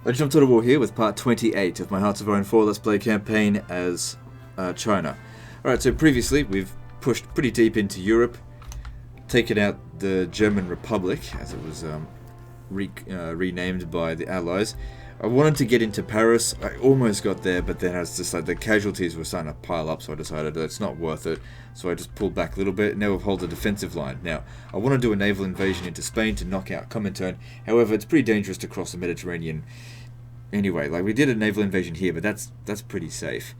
I jumped out of war here with part 28 of my Hearts of Iron 4 Let's Play campaign as China. Alright, so previously we've pushed pretty deep into Europe, taken out the German Republic, as it was renamed by the Allies. I wanted to get into Paris. I almost got there, but then I was just like, the casualties were starting to pile up, so I decided that it's not worth it. So I just pulled back a little bit. Now we've held a defensive line. Now, I want to do a naval invasion into Spain to knock out Comintern. However, it's pretty dangerous to cross the Mediterranean anyway. Like, we did a naval invasion here, but that's pretty safe.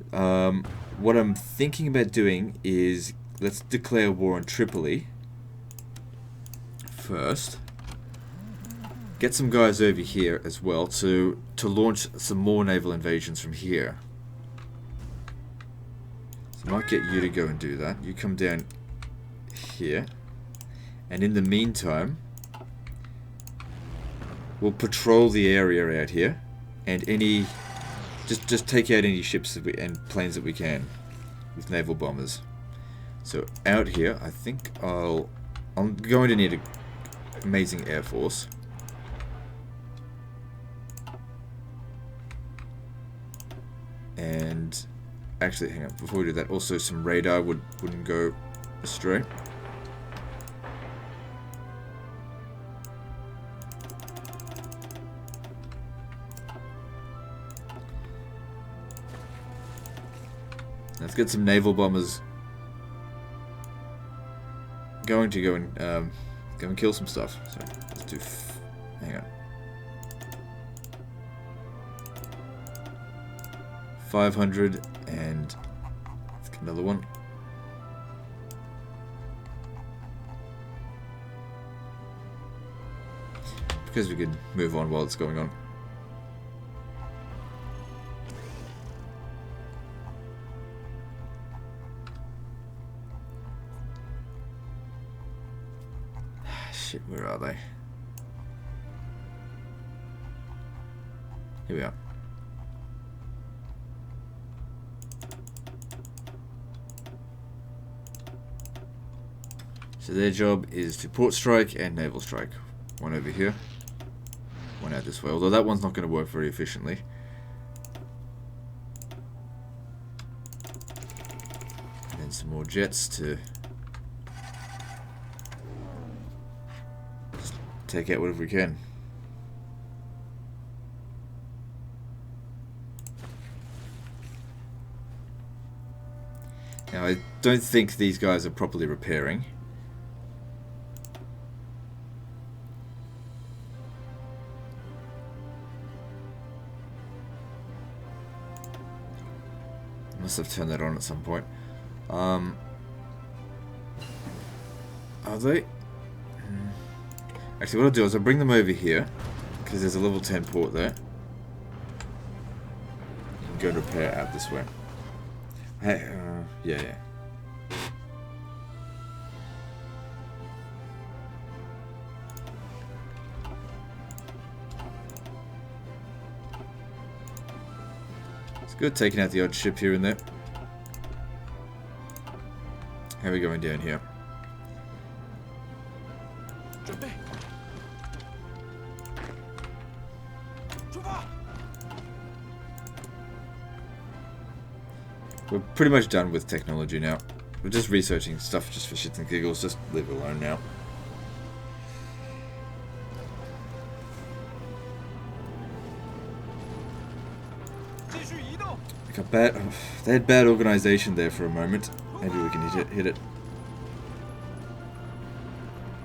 What I'm thinking about doing is, let's declare war on Tripoli first. Get some guys over here as well to launch some more naval invasions from here. So I might get you to go and do that. You come down here. And in the meantime, we'll patrol the area out here. And just take out any ships and planes that we can with naval bombers. So out here, I think I'm going to need an amazing air force. And actually, hang on, before we do that, also some radar wouldn't go astray. Let's get some naval bombers going to go and kill some stuff. So let's do. Hang on. 500 and let's get another one. Because we could move on while it's going on. Shit, where are they? Here we are. So their job is to port strike and naval strike. One over here, one out this way. Although that one's not going to work very efficiently. And then some more jets to just take out whatever we can. Now I don't think these guys are properly repairing. Must have turned that on at some point. Are they? Actually, what I'll do is I'll bring them over here, because there's a level 10 port there. You can go and repair out this way. Hey, yeah. Good, taking out the odd ship here and there. How are we going down here? We're pretty much done with technology now. We're just researching stuff just for shits and giggles. Just leave it alone now. They had bad organization there for a moment. Maybe we can hit it.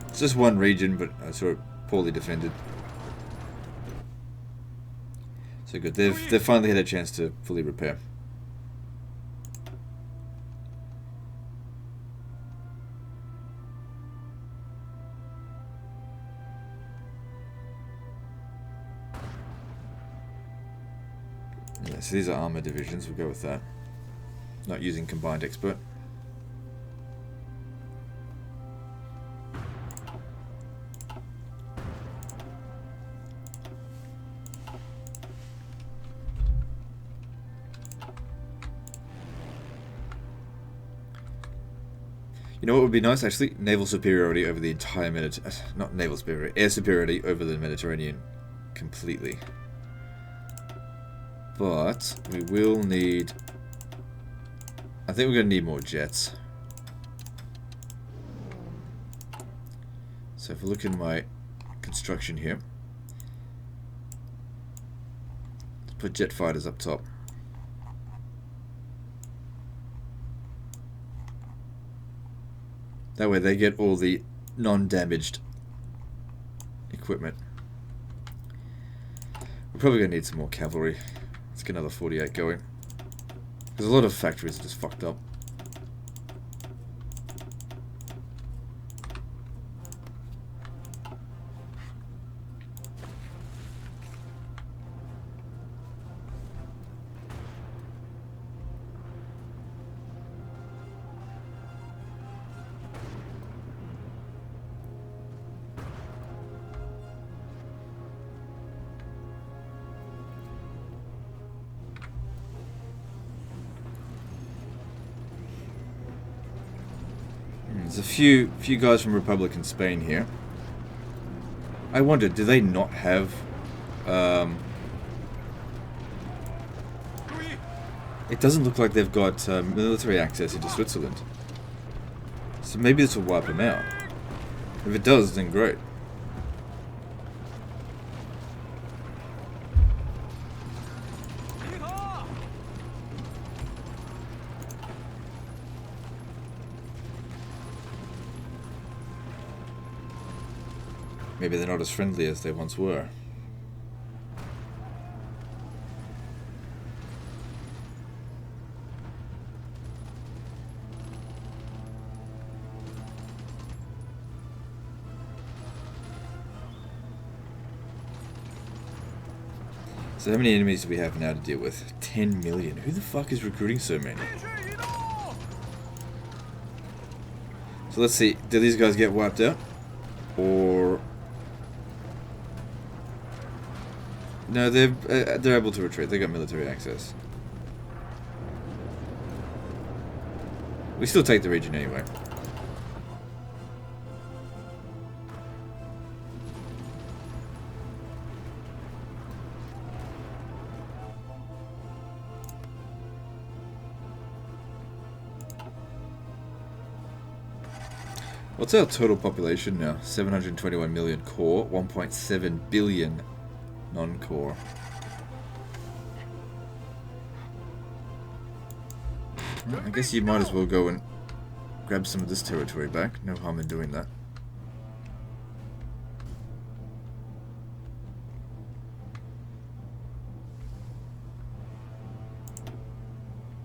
It's just one region, but I saw it poorly defended. So good. They've finally had a chance to fully repair. So these are armor divisions, we'll go with that. Not using combined expert. You know what would be nice, actually? Naval superiority over the entire Mediterranean. Not naval superiority, air superiority over the Mediterranean completely. But we will need... I think we're going to need more jets. So if we look in my construction here, let's put jet fighters up top. That way they get all the non-damaged equipment. We're probably going to need some more cavalry. Let's get another 48 going. Because a lot of factories are just fucked up. There's a few guys from Republican Spain here. I wonder, do they not have... It doesn't look like they've got military access into Switzerland. So maybe this will wipe them out. If it does, then great. Maybe they're not as friendly as they once were. So how many enemies do we have now to deal with? 10 million. Who the fuck is recruiting so many? So let's see. Do these guys get wiped out? Or... No, they're able to retreat. They got military access. We still take the region anyway. What's our total population now? 721 million core, 1.7 billion non-core. Well, I guess you might as well go and grab some of this territory back. No harm in doing that.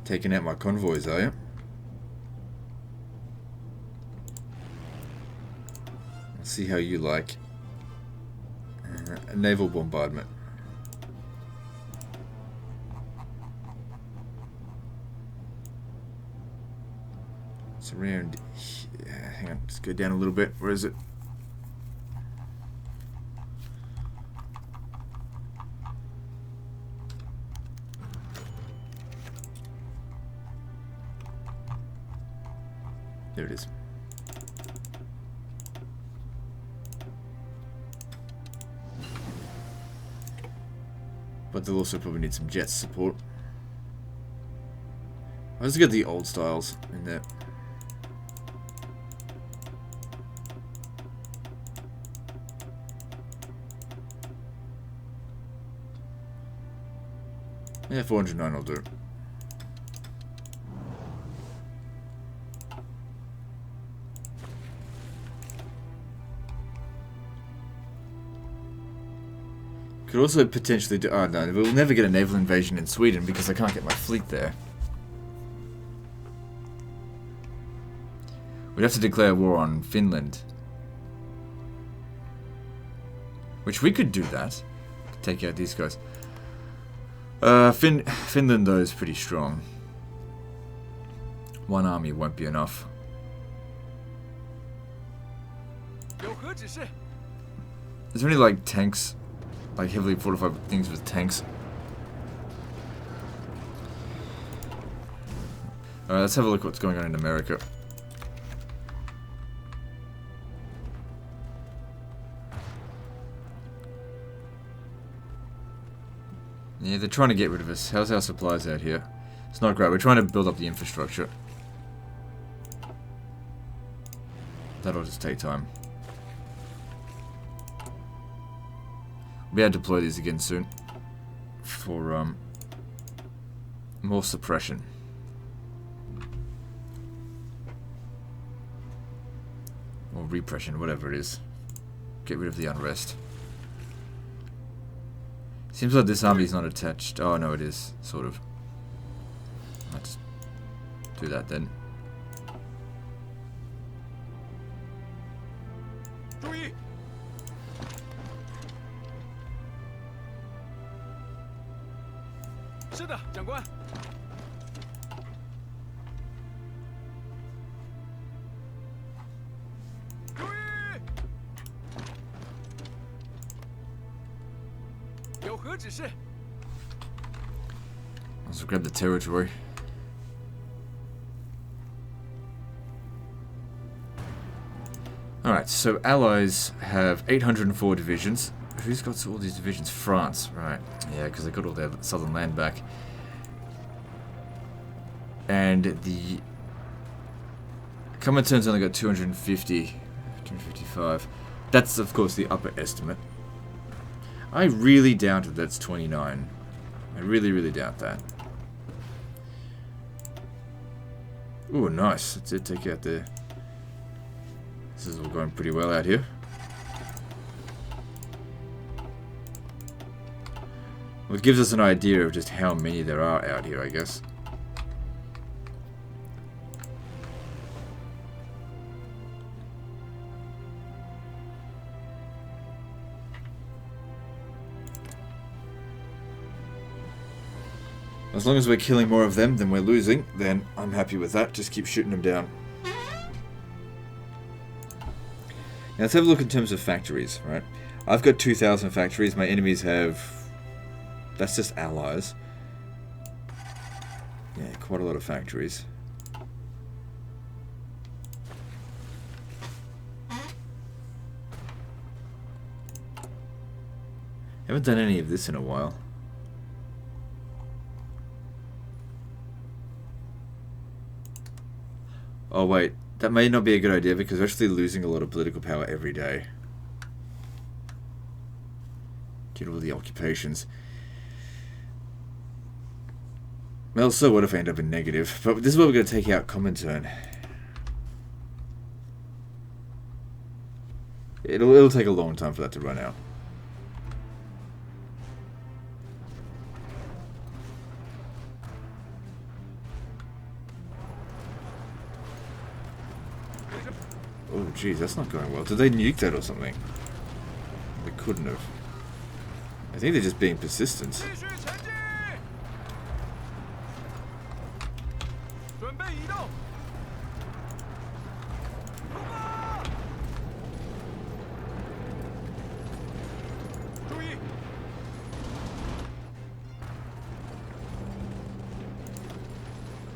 Taking out my convoys, are you? Let's see how you like a naval bombardment. It's around... Yeah, hang on, let's go down a little bit. Where is it? There it is. But they'll also probably need some jet support. I'll just get the old styles in there. Yeah, 409 will do. Could also potentially do... Oh no, we'll never get a naval invasion in Sweden because I can't get my fleet there. We'd have to declare war on Finland. Which we could do that. Take out these guys. Finland though is pretty strong. One army won't be enough. Is there any like tanks? Like heavily fortified things with tanks? Alright, let's have a look what's going on in America. Yeah, they're trying to get rid of us. How's our supplies out here? It's not great. We're trying to build up the infrastructure. That'll just take time. We'll be able to deploy these again soon. For, more suppression. Or repression, whatever it is. Get rid of the unrest. Seems like this army is not attached. Oh no, it is, sort of. Let's do that then. Let's grab the territory. Alright, so Allies have 804 divisions. Who's got all these divisions? France, right. Yeah, because they got all their southern land back. And the Comintern's only got 250, 255. That's, of course, the upper estimate. I really doubt that that's 29. I really, really doubt that. Ooh, nice. That's it. Take out there. This is all going pretty well out here. Well, it gives us an idea of just how many there are out here, I guess. As long as we're killing more of them than we're losing, then I'm happy with that. Just keep shooting them down. Now let's have a look in terms of factories, right? I've got 2,000 factories. My enemies have... That's just allies. Yeah, quite a lot of factories. Haven't done any of this in a while. Oh wait, that may not be a good idea because we're actually losing a lot of political power every day. Due to all the occupations. Well, so what if I end up in negative? But this is where we're going to take out Comintern. It'll take a long time for that to run out. Oh, jeez, that's not going well. Did they nuke that or something? They couldn't have. I think they're just being persistent.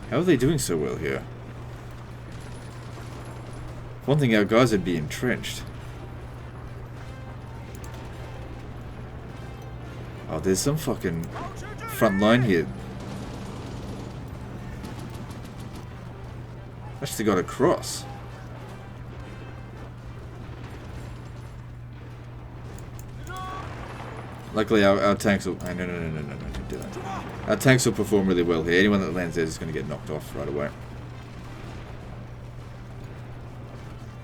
How are they doing so well here? One thing, our guys would be entrenched. Oh, there's some fucking front line here. Actually got across. Luckily our tanks will... Oh, no, don't do that. Our tanks will perform really well here. Anyone that lands there is going to get knocked off right away.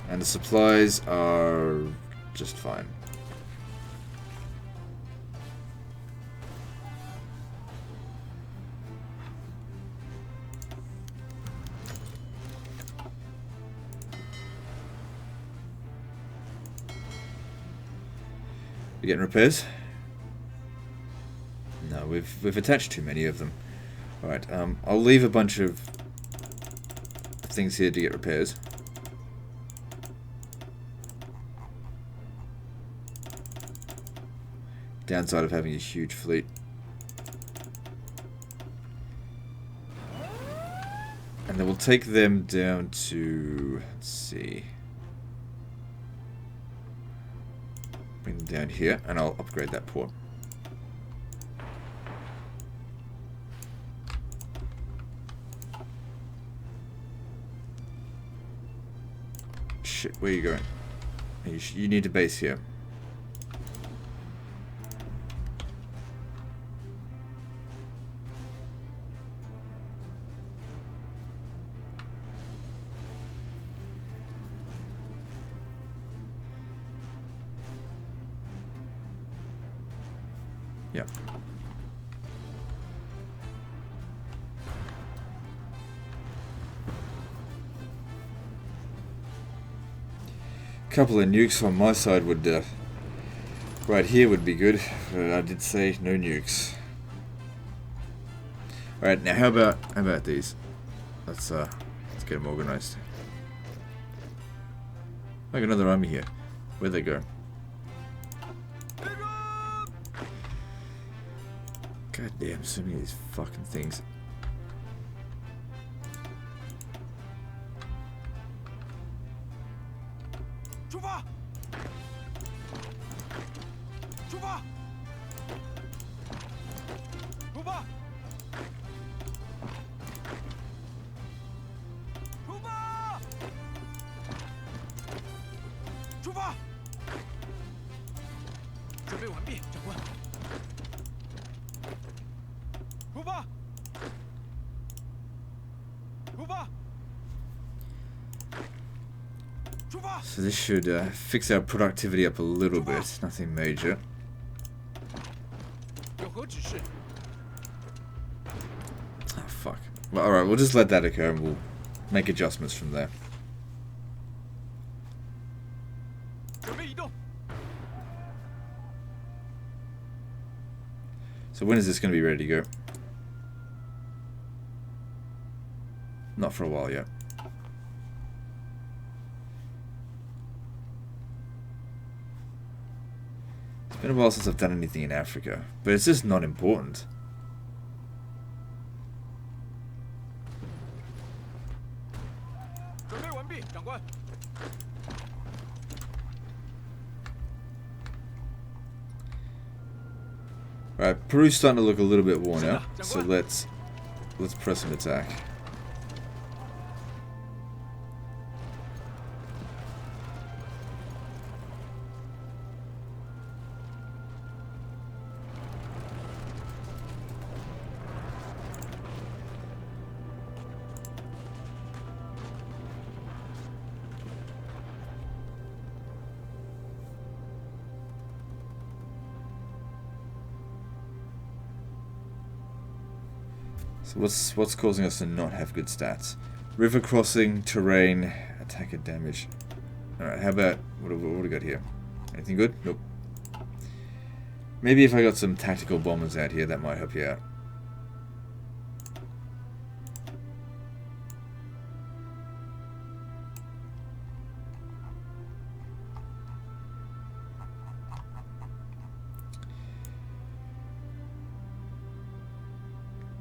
And the supplies are just fine. You getting repairs? No, we've attached too many of them. Alright, I'll leave a bunch of things here to get repairs. Downside of having a huge fleet. And then we'll take them down to... Let's see... Bring them down here, and I'll upgrade that port. shit. Where are you going? You need to base here. Yeah. Couple of nukes on my side would, right here would be good, but I did say no nukes. Alright, now how about these? Let's get them organized. Like another army here. Where'd they go? God damn, so many of these fucking things. So this should fix our productivity up a little bit, nothing major. Oh fuck. Well, alright, we'll just let that occur and we'll make adjustments from there. So when is this going to be ready to go? Not for a while yet. It's been a while since I've done anything in Africa, but it's just not important. Alright, Peru's starting to look a little bit worn out, so let's press an attack. So what's causing us to not have good stats? River crossing, terrain, attack and damage. Alright, how about what do we got here? Anything good? Nope. Maybe if I got some tactical bombers out here, that might help you out.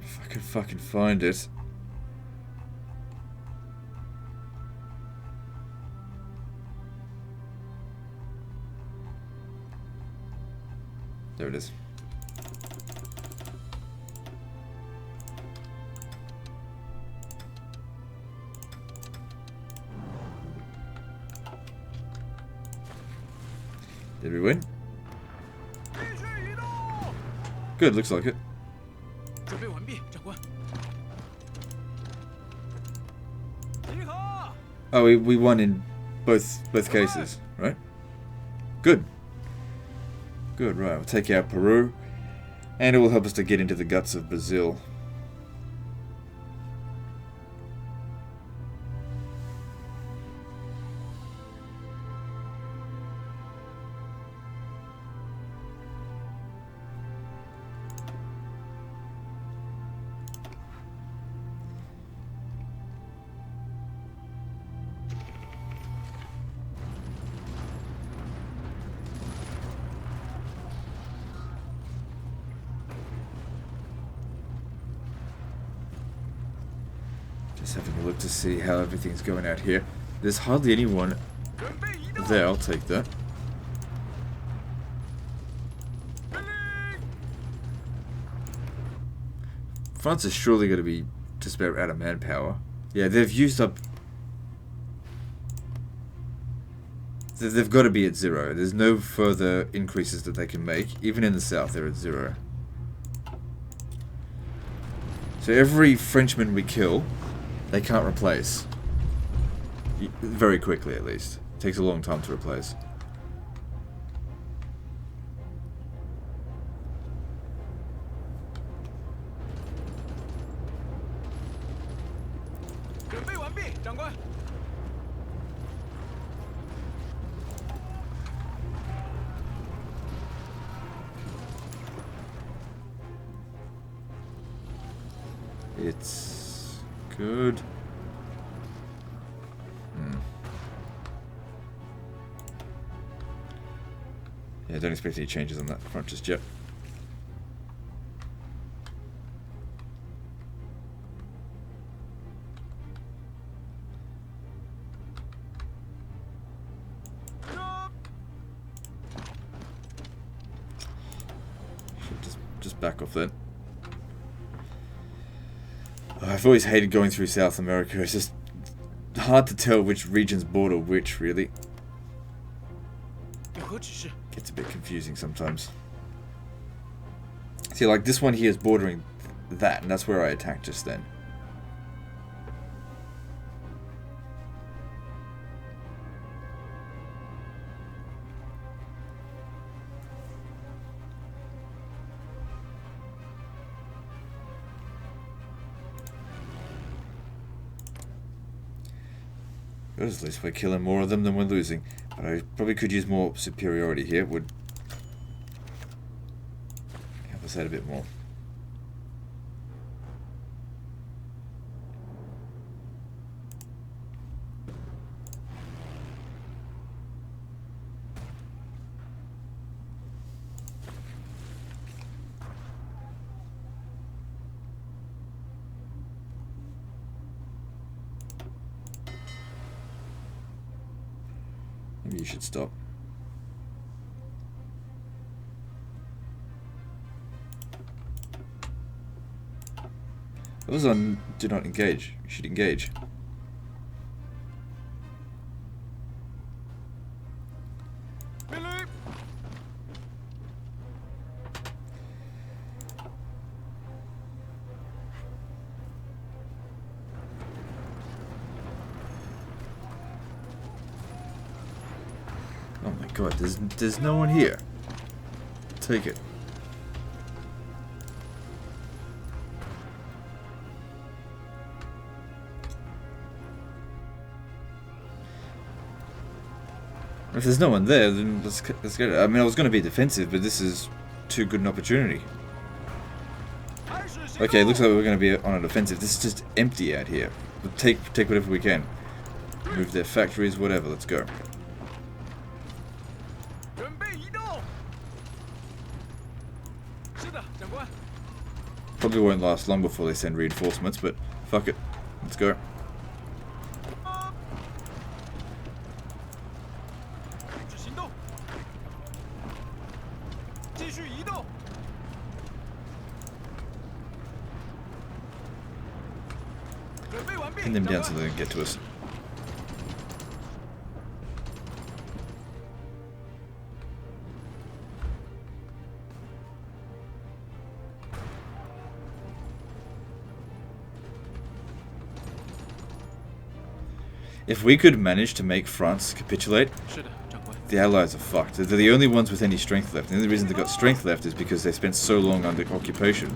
If I can fucking find it. There it is. Did we win? Good, looks like it. Oh, we won in both cases, right? Good. Good, right. We'll take out Peru, and it will help us to get into the guts of Brazil. Just having a look to see how everything's going out here. There's hardly anyone there. I'll take that. France is surely going to be just about out of manpower. Yeah, they've used up They've got to be at 0. There's no further increases that they can make. Even in the south, they're at 0. So every Frenchman we kill, they can't replace. Very quickly, at least. It takes a long time to replace. It's good. Yeah, don't expect any changes on that front just yet. Should just back off then. I've always hated going through South America. It's just hard to tell which regions border which, really. Gets a bit confusing sometimes. See, like this one here is bordering that, and that's where I attacked just then. Good, at least we're killing more of them than we're losing. But I probably could use more superiority here. Would help us out a bit more. Maybe you should stop. It was on do not engage. You should engage. Oh my god, there's no one here. Take it. If there's no one there, then let's get it. I mean, I was going to be defensive, but this is too good an opportunity. Okay, it looks like we're going to be on an offensive. This is just empty out here. We'll take whatever we can. Move their factories, whatever. Let's go. Probably won't last long before they send reinforcements, but fuck it. Let's go. Pin them down so they don't get to us. If we could manage to make France capitulate, the Allies are fucked. They're the only ones with any strength left. And the only reason they've got strength left is because they spent so long under occupation.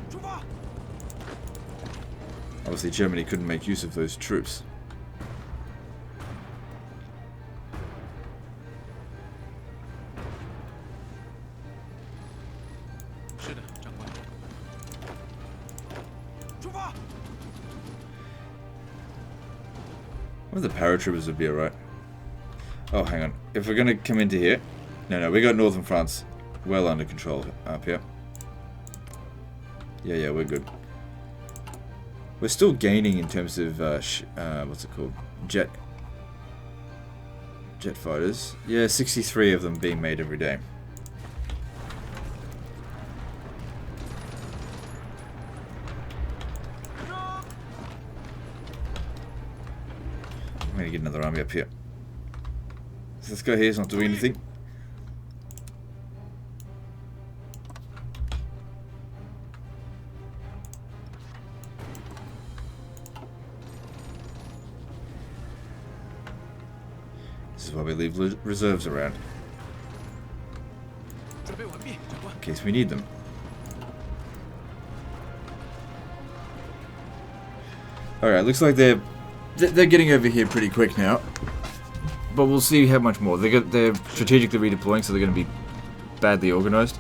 Obviously, Germany couldn't make use of those troops. Well, the paratroopers would be alright. Oh, hang on. If we're going to come into here... No, we got northern France well under control up here. Yeah, we're good. We're still gaining in terms of, what's it called? Jet fighters. Yeah, 63 of them being made every day. I'm going to get another army up here. This guy here is not doing anything. This is why we leave reserves around. In case we need them. Alright, looks like they're getting over here pretty quick now. But we'll see how much more. They're strategically redeploying, so they're going to be badly organized.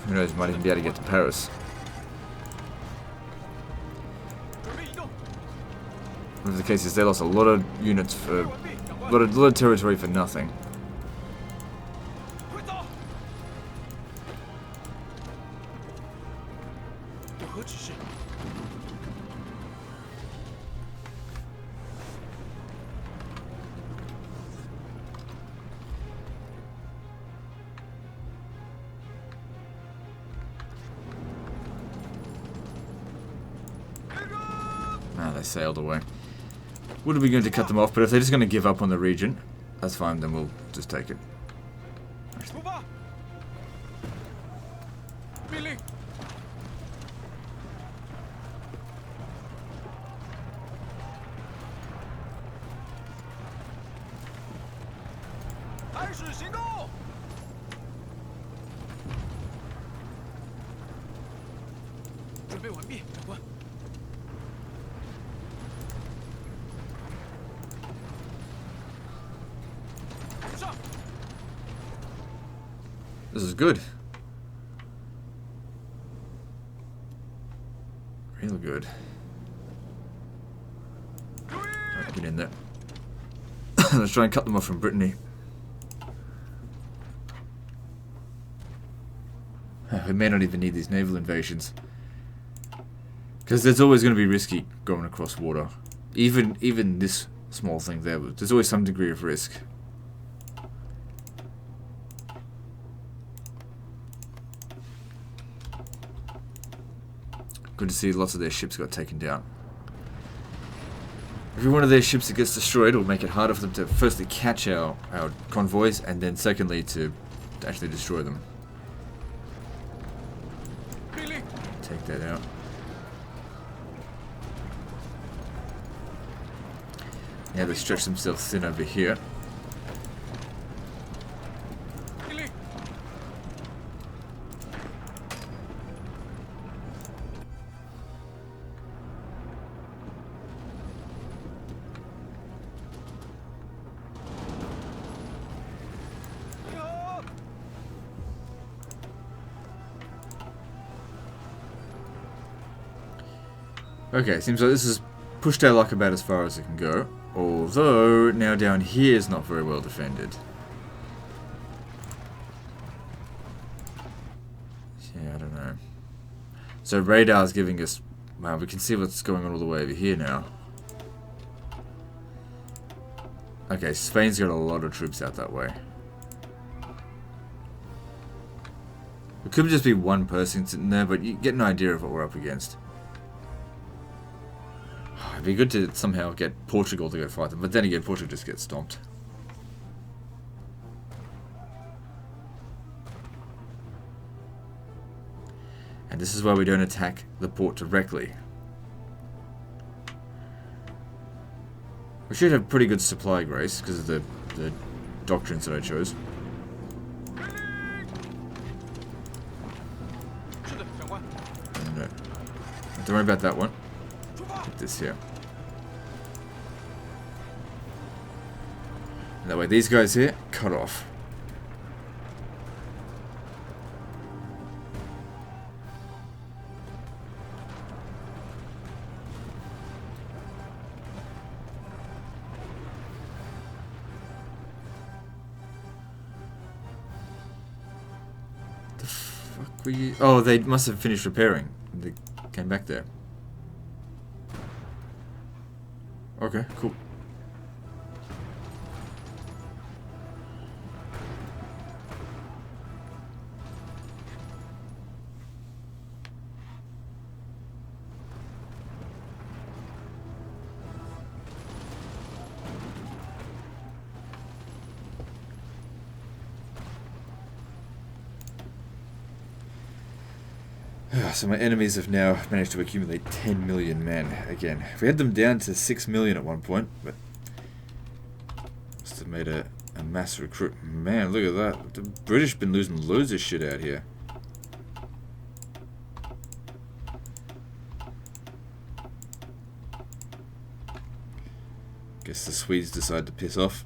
Who knows, might even be able to get to Paris. Whatever the case is, they lost a lot of units for... a lot of territory for nothing. They sailed away. Would have been going to cut them off, but if they're just going to give up on the region, that's fine, then we'll just take it. This is good. Real good. Alright, get in there. Let's try and cut them off from Brittany. We may not even need these naval invasions. Because it's always going to be risky going across water. Even this small thing there, there's always some degree of risk. Good to see lots of their ships got taken down. Every one of their ships that gets destroyed will make it harder for them to firstly catch our convoys, and then secondly to actually destroy them. Take that out. Now they stretch themselves thin over here. Okay, seems like this has pushed our luck about as far as it can go. Although, now down here is not very well defended. Yeah, I don't know. So radar's giving us... Wow, we can see what's going on all the way over here now. Okay, Spain's got a lot of troops out that way. It could just be one person sitting there, but you get an idea of what we're up against. It'd be good to somehow get Portugal to go fight them, but then again, Portugal just gets stomped. And this is why we don't attack the port directly. We should have pretty good supply, Grace, because of the doctrines that I chose. No. Don't worry about that one. Get this here. And that way these guys here, cut off. The fuck were you? Oh, they must have finished repairing. They came back there. Okay, cool. So my enemies have now managed to accumulate 10 million men again. We had them down to 6 million at one point, but must have made a mass recruit. Man, look at that. The British been losing loads of shit out here. Guess the Swedes decide to piss off.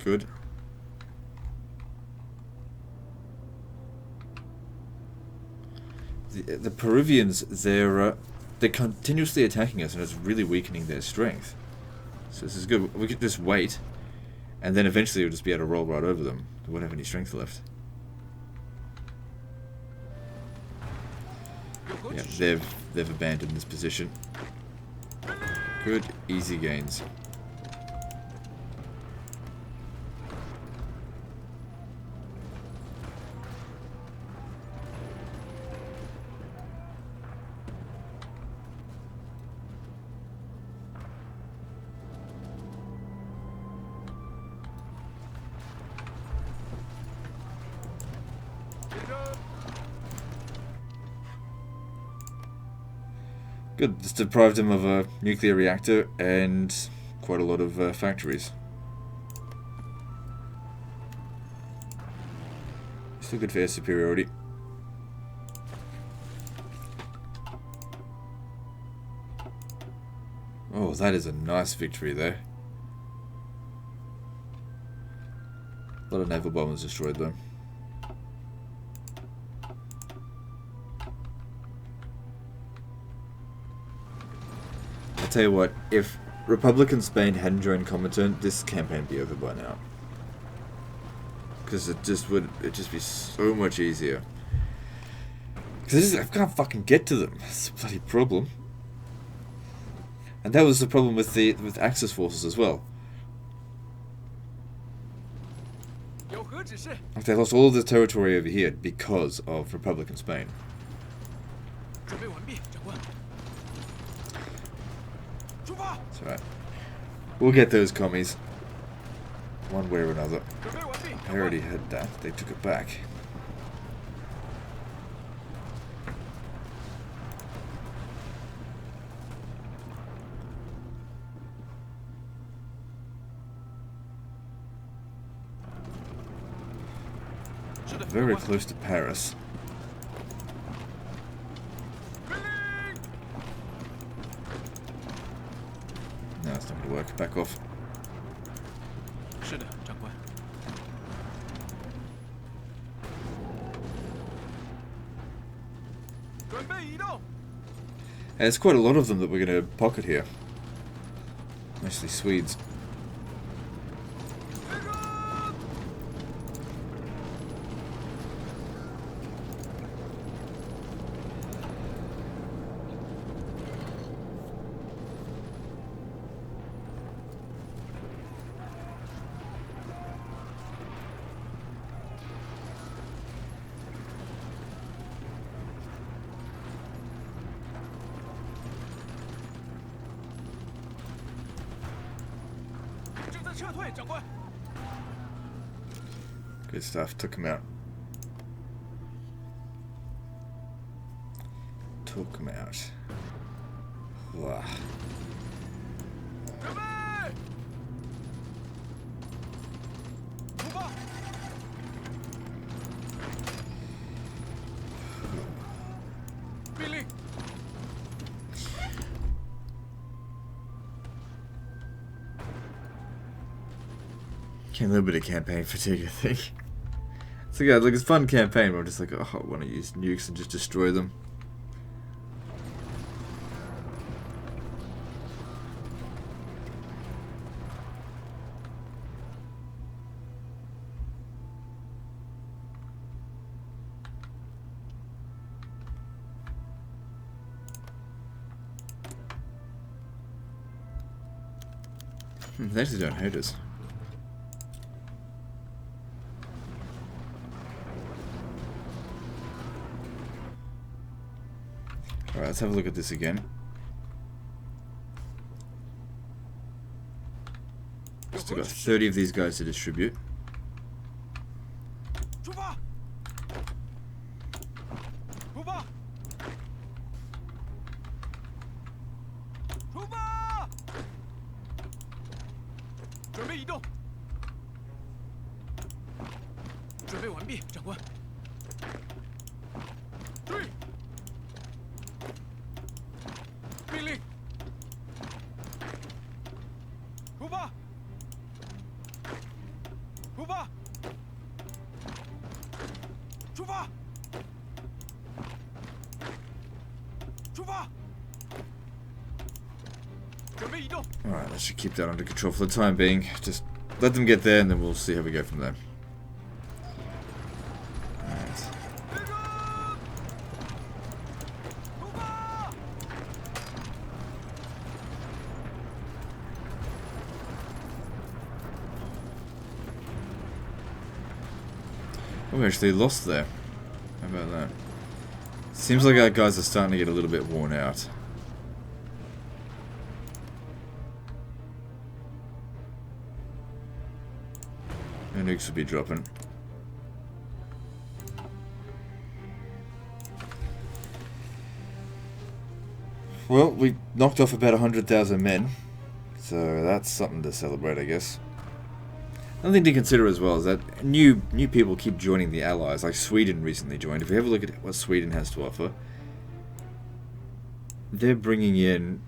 Good. The Peruvians, they're continuously attacking us, and it's really weakening their strength. So this is good. We could just wait, and then eventually we'll just be able to roll right over them. They won't have any strength left. Yeah, they've abandoned this position. Good, easy gains. Good, just deprived them of a nuclear reactor and quite a lot of factories. Still good for air superiority. Oh, that is a nice victory there. A lot of naval bombers destroyed though. I'll tell you what, if Republican Spain hadn't joined Comintern, this campaign would be over by now. Because it'd just be so much easier. Because I can't fucking get to them. That's a bloody problem. And that was the problem with Axis forces as well. Like they lost all of the territory over here because of Republican Spain. It's alright. We'll get those commies. One way or another. I already had that. They took it back. Very close to Paris. No, it's not going to work. Back off. And there's quite a lot of them that we're going to pocket here. Mostly Swedes. Good stuff, took him out. Took him out. Wow. A little bit of campaign fatigue, I think. So yeah, like it's a fun campaign, but I'm just like, oh, I want to use nukes and just destroy them. They actually don't hate us. Alright, let's have a look at this again. Still got 30 of these guys to distribute. 毕，长官。对。命令。出发。出发。出发。出发。 Alright, that should keep that under control for the time being. Just let them get there and then we'll see how we go from there. Alright. Oh, we actually lost there. How about that? Seems like our guys are starting to get a little bit worn out. The nukes will be dropping. Well, we knocked off about 100,000 men, so that's something to celebrate, I guess. Another thing to consider as well is that new people keep joining the Allies, like Sweden recently joined. If we have a look at what Sweden has to offer, they're bringing in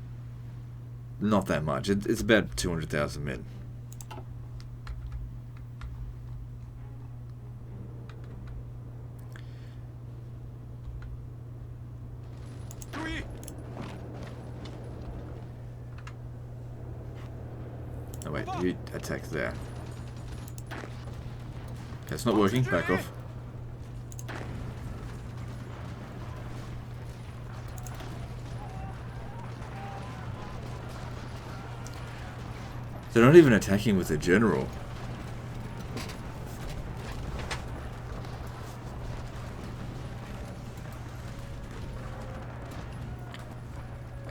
not that much. It's about 200,000 men. Oh wait, you attack there. Okay, it's not working. Back off. They're not even attacking with a general.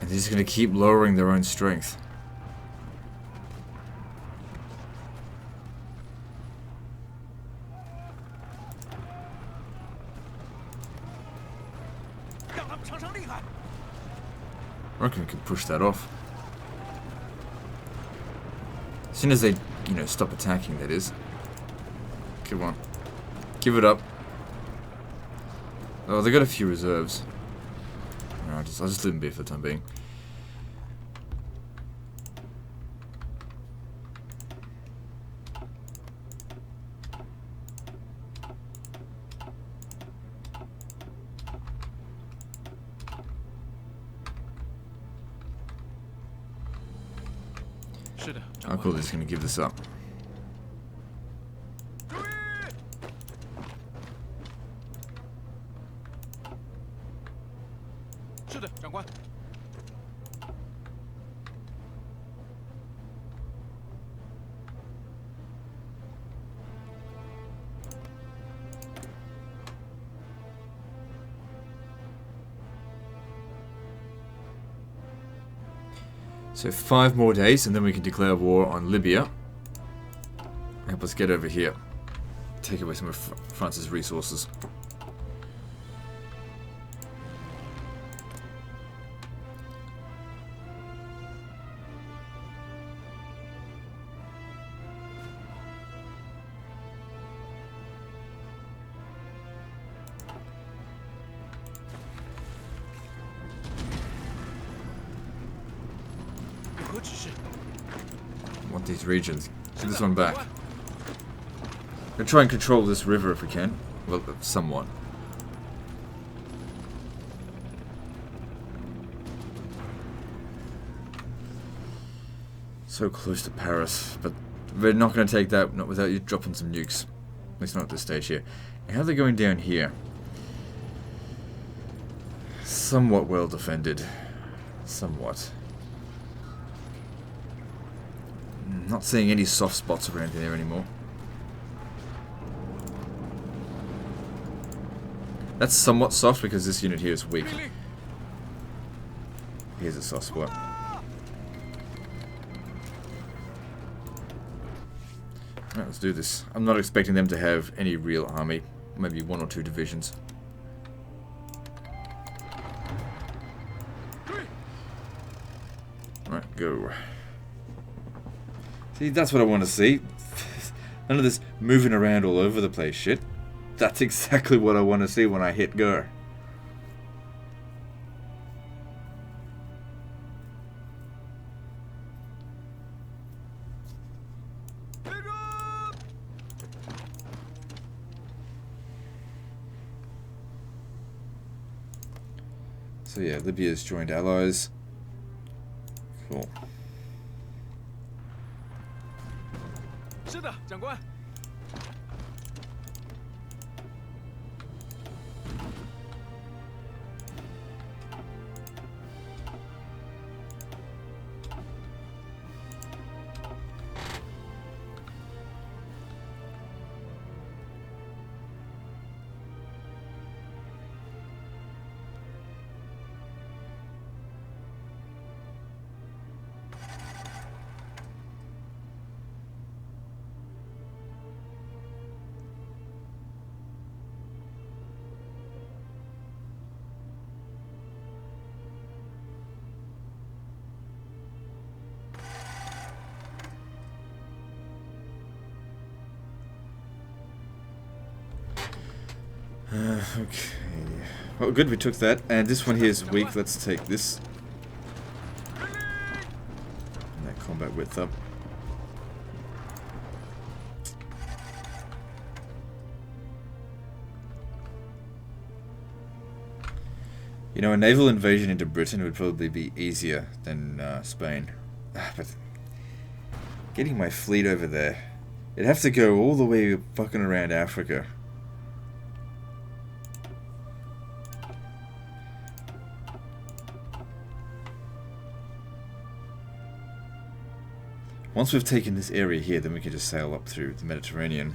And they're just going to keep lowering their own strength. I reckon we can push that off. As soon as they, stop attacking, that is. Come on. Give it up. Oh, they got a few reserves. No, I'll just leave them be for the time being. Uncle is going to give this up. So 5 more days and then we can declare war on Libya. Help us get over here. Take away some of France's resources. I want these regions. Get this one back. We'll try and control this river if we can. Well, somewhat. So close to Paris, but we're not going to take that not without you dropping some nukes. At least not at this stage here. And how are they going down here? Somewhat well defended. Somewhat. Not seeing any soft spots around there anymore. That's somewhat soft because this unit here is weak. Here's a soft spot. Alright, let's do this. I'm not expecting them to have any real army. Maybe 1 or 2 divisions. Alright, go. See, that's what I want to see. None of this moving around all over the place shit. That's exactly what I want to see when I hit go. So yeah, Libya's joined allies. Cool. 是的，长官。Okay. Well, good, we took that. And this one here is weak. Let's take this. And that combat width up. You know, a naval invasion into Britain would probably be easier than Spain. But getting my fleet over there, it'd have to go all the way fucking around Africa. Once we've taken this area here, then we can just sail up through the Mediterranean.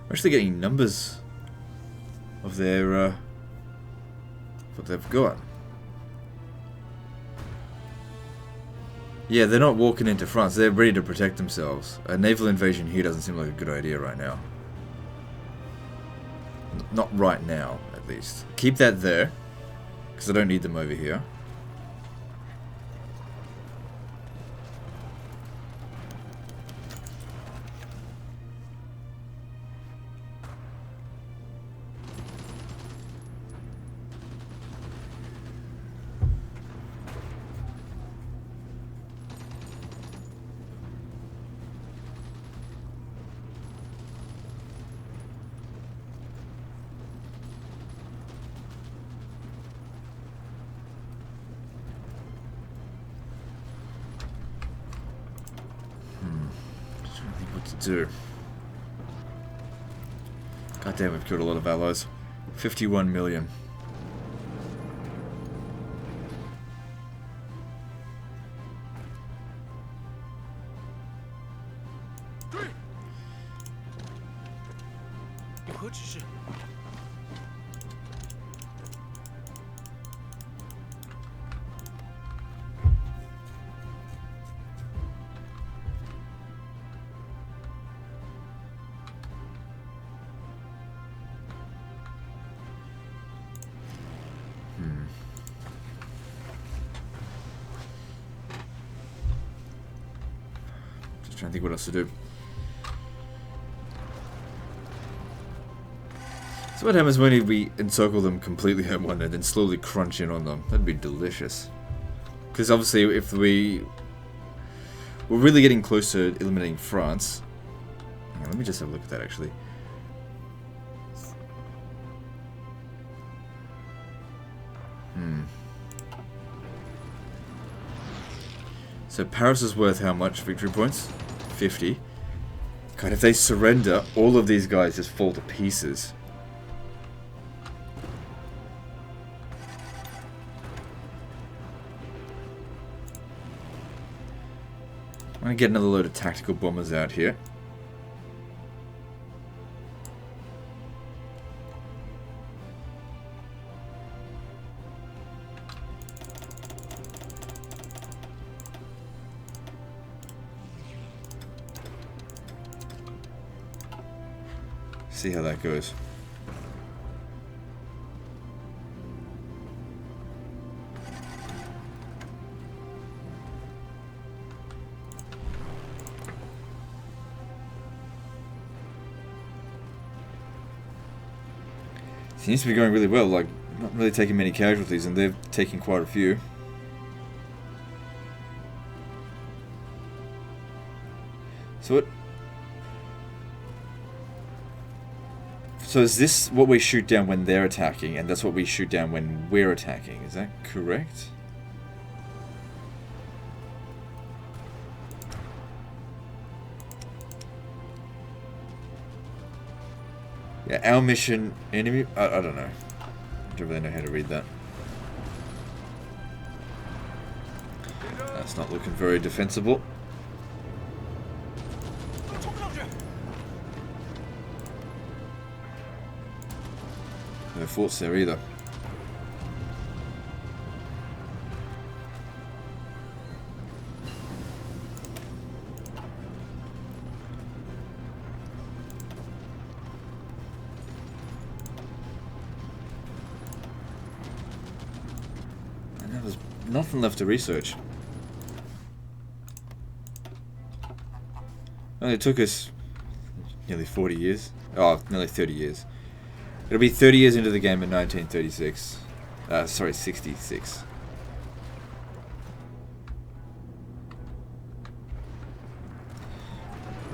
We're actually getting numbers of their what they've got. Yeah, they're not walking into France. They're ready to protect themselves. A naval invasion here doesn't seem like a good idea right now. Not right now, at least. Keep that there, because I don't need them over here. Do. God damn, we've killed a lot of allies. 51 million. Trying to think what else to do. So what happens when we encircle them completely at one and then slowly crunch in on them? That'd be delicious. Because obviously if we're really getting close to eliminating France. Hang on, let me just have a look at that actually. So Paris is worth how much victory points? 50. God, if they surrender, all of these guys just fall to pieces. I'm gonna get another load of tactical bombers out here. See how that goes. Seems to be going really well, like, not really taking many casualties, and they're taking quite a few. So what... So is this what we shoot down when they're attacking, and that's what we shoot down when we're attacking? Is that correct? Yeah, our mission, enemy... I don't know. I don't really know how to read that. That's not looking very defensible. No forts there either. And there's nothing left to research. Only took us nearly 40 years. Oh, nearly 30 years. It'll be 30 years into the game in 1936. Sorry, 66.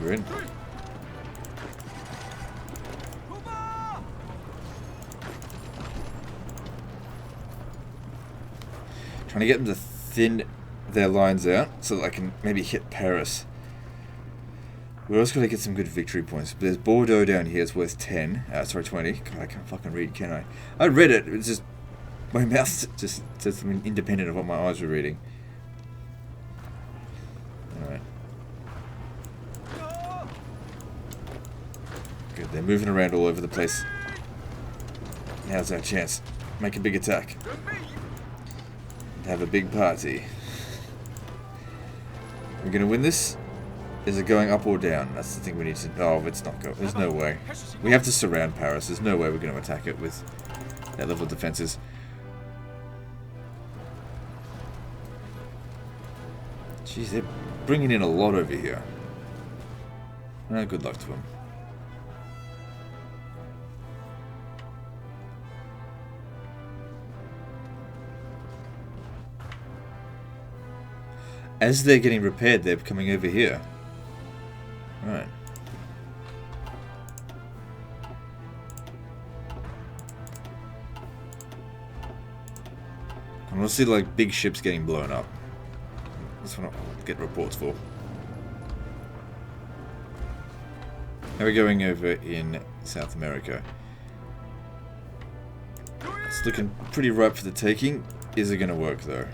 We're in. Trying to get them to thin their lines out so that I can maybe hit Paris. We're also going to get some good victory points. But there's Bordeaux down here. It's worth 10. Sorry, 20. God, I can't fucking read, can I? I read it. It's just... My mouth just says something independent of what my eyes were reading. Alright. Good. They're moving around all over the place. Now's our chance. Make a big attack. Have a big party. We're going to win this? Is it going up or down? That's the thing we need to... Oh, it's not going... There's no way. We have to surround Paris. There's no way we're going to attack it with that level of defenses. Jeez, they're bringing in a lot over here. Good luck to them. As they're getting repaired, they're coming over here. Right. I want to see like big ships getting blown up. That's what I'll get reports for. How are we going over in South America? It's looking pretty ripe for the taking. Is it going to work though?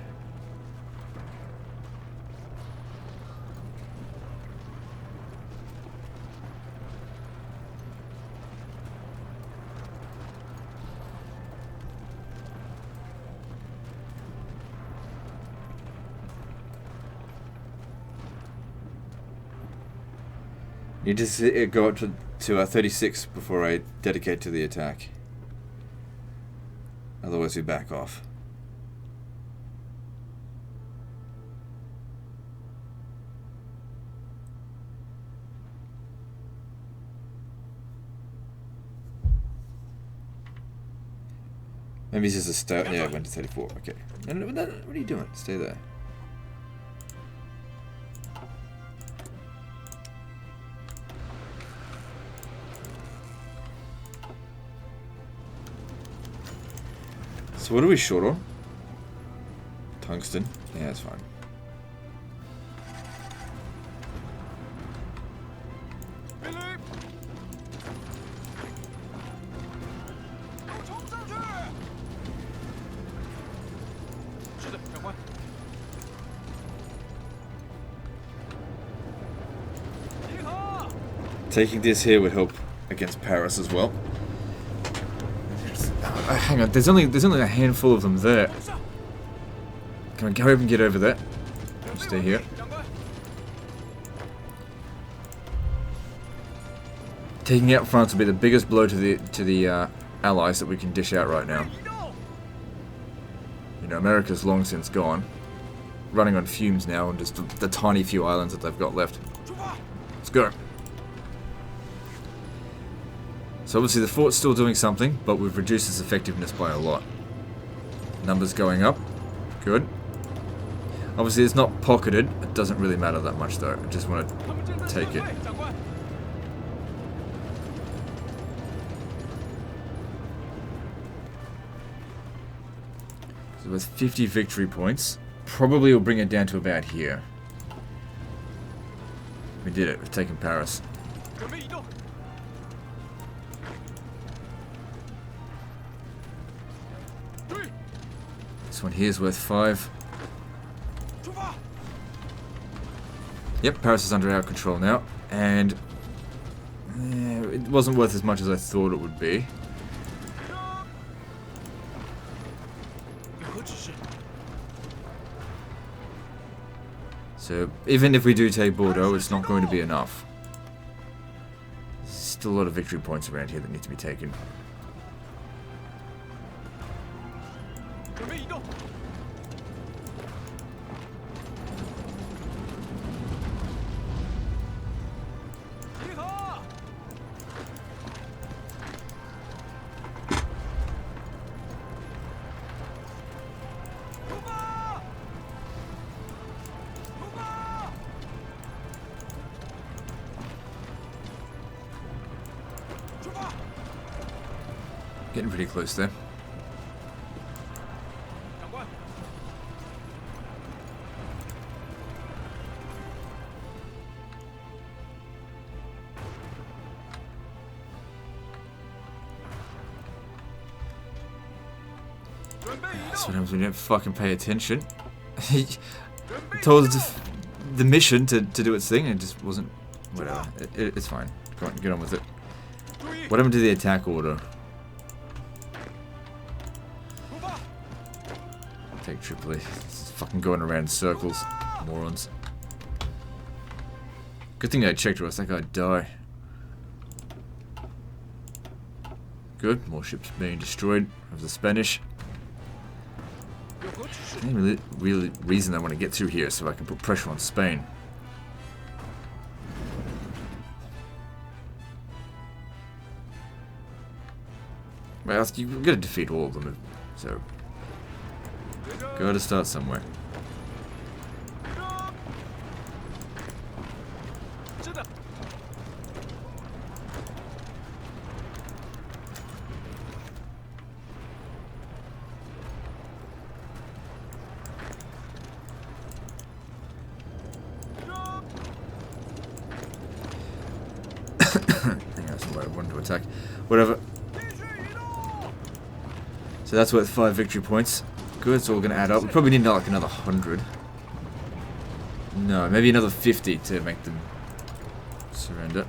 Need to go up to 36 before I dedicate to the attack. Otherwise we back off. Maybe it's just a start. Yeah, I went to 34. Okay. What are you doing? Stay there. So what are we short on? Tungsten. Yeah, that's fine. Taking this here would help against Paris as well. Hang on, there's only a handful of them there. Can I go over and get over there? Stay here. Taking out France will be the biggest blow to the allies that we can dish out right now. You know, America's long since gone, running on fumes now, and just the tiny few islands that they've got left. Let's go. So obviously the fort's still doing something, but we've reduced its effectiveness by a lot. Numbers going up. Good. Obviously it's not pocketed. It doesn't really matter that much though. I just want to take it. So with 50 victory points, probably will bring it down to about here. We did it. We've taken Paris. This one here is worth 5. Yep, Paris is under our control now, and it wasn't worth as much as I thought it would be. So even if we do take Bordeaux, it's not going to be enough. There's still a lot of victory points around here that need to be taken. Getting pretty close there. That's what happens when you don't fucking pay attention. He told the mission to do its thing and it just wasn't... Whatever. It's fine. Go on, get on with it. What happened to the attack order? Take Tripoli. It's fucking going around in circles. Morons. Good thing I checked or else that guy'd die. Good. More ships being destroyed of the Spanish. The only really reason I want to get through here is so I can put pressure on Spain. Well, you've got to defeat all of them, so... Gotta start somewhere. I think that's what I wanted to attack. Whatever. So that's worth 5 victory points. Good, it's all going to add up. We probably need like another 100. No, maybe another 50 to make them surrender.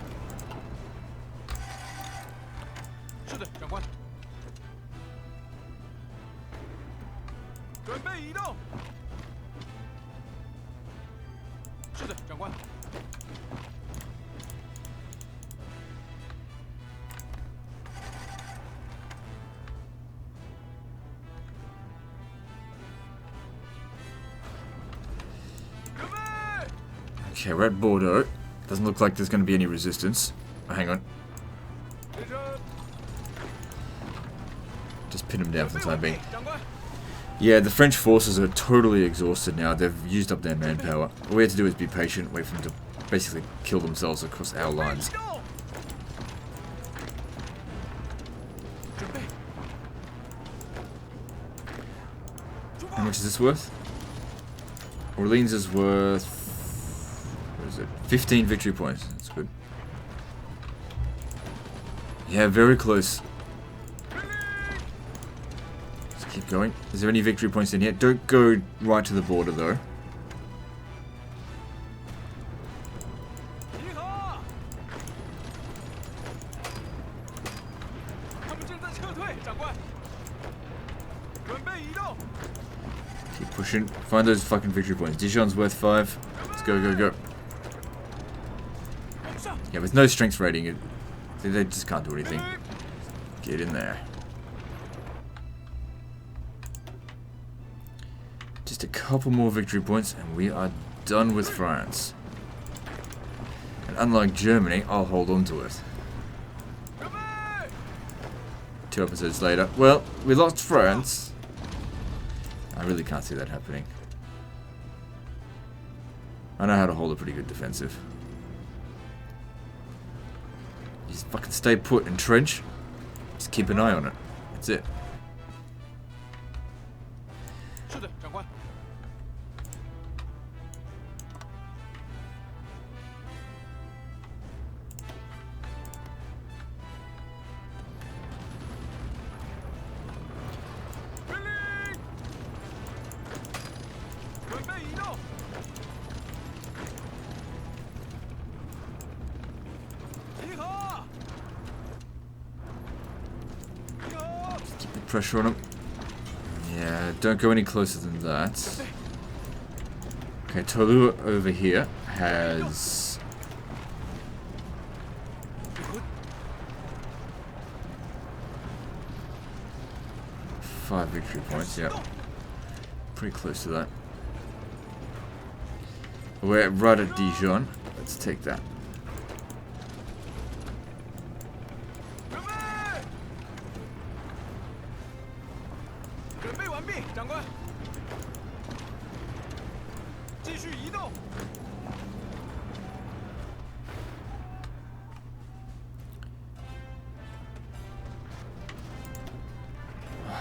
Okay, we're at Bordeaux. Doesn't look like there's going to be any resistance. Oh, hang on. Just pin them down for the time being. Yeah, the French forces are totally exhausted now. They've used up their manpower. All we have to do is be patient, wait for them to basically kill themselves across our lines. How much is this worth? Orleans is worth... 15 victory points. That's good. Yeah, very close. Let's keep going. Is there any victory points in here? Don't go right to the border though. Keep pushing. Find those fucking victory points. Dijon's worth 5. Let's go, go, go. Yeah, with no strength rating, they just can't do anything. Get in there. Just a couple more victory points and we are done with France. And unlike Germany, I'll hold on to it. 2 episodes later. Well, we lost France. I really can't see that happening. I know how to hold a pretty good defensive. Just fucking stay put and trench. Just keep an eye on it. That's it. 是的，长官。命令！准备移动。集合！集合！ Keep the pressure on them. Yeah, don't go any closer than that. Okay, Tolu over here has... five victory points, yeah. Pretty close to that. We're right at Dijon. Let's take that. 准备完毕，长官。继续移动。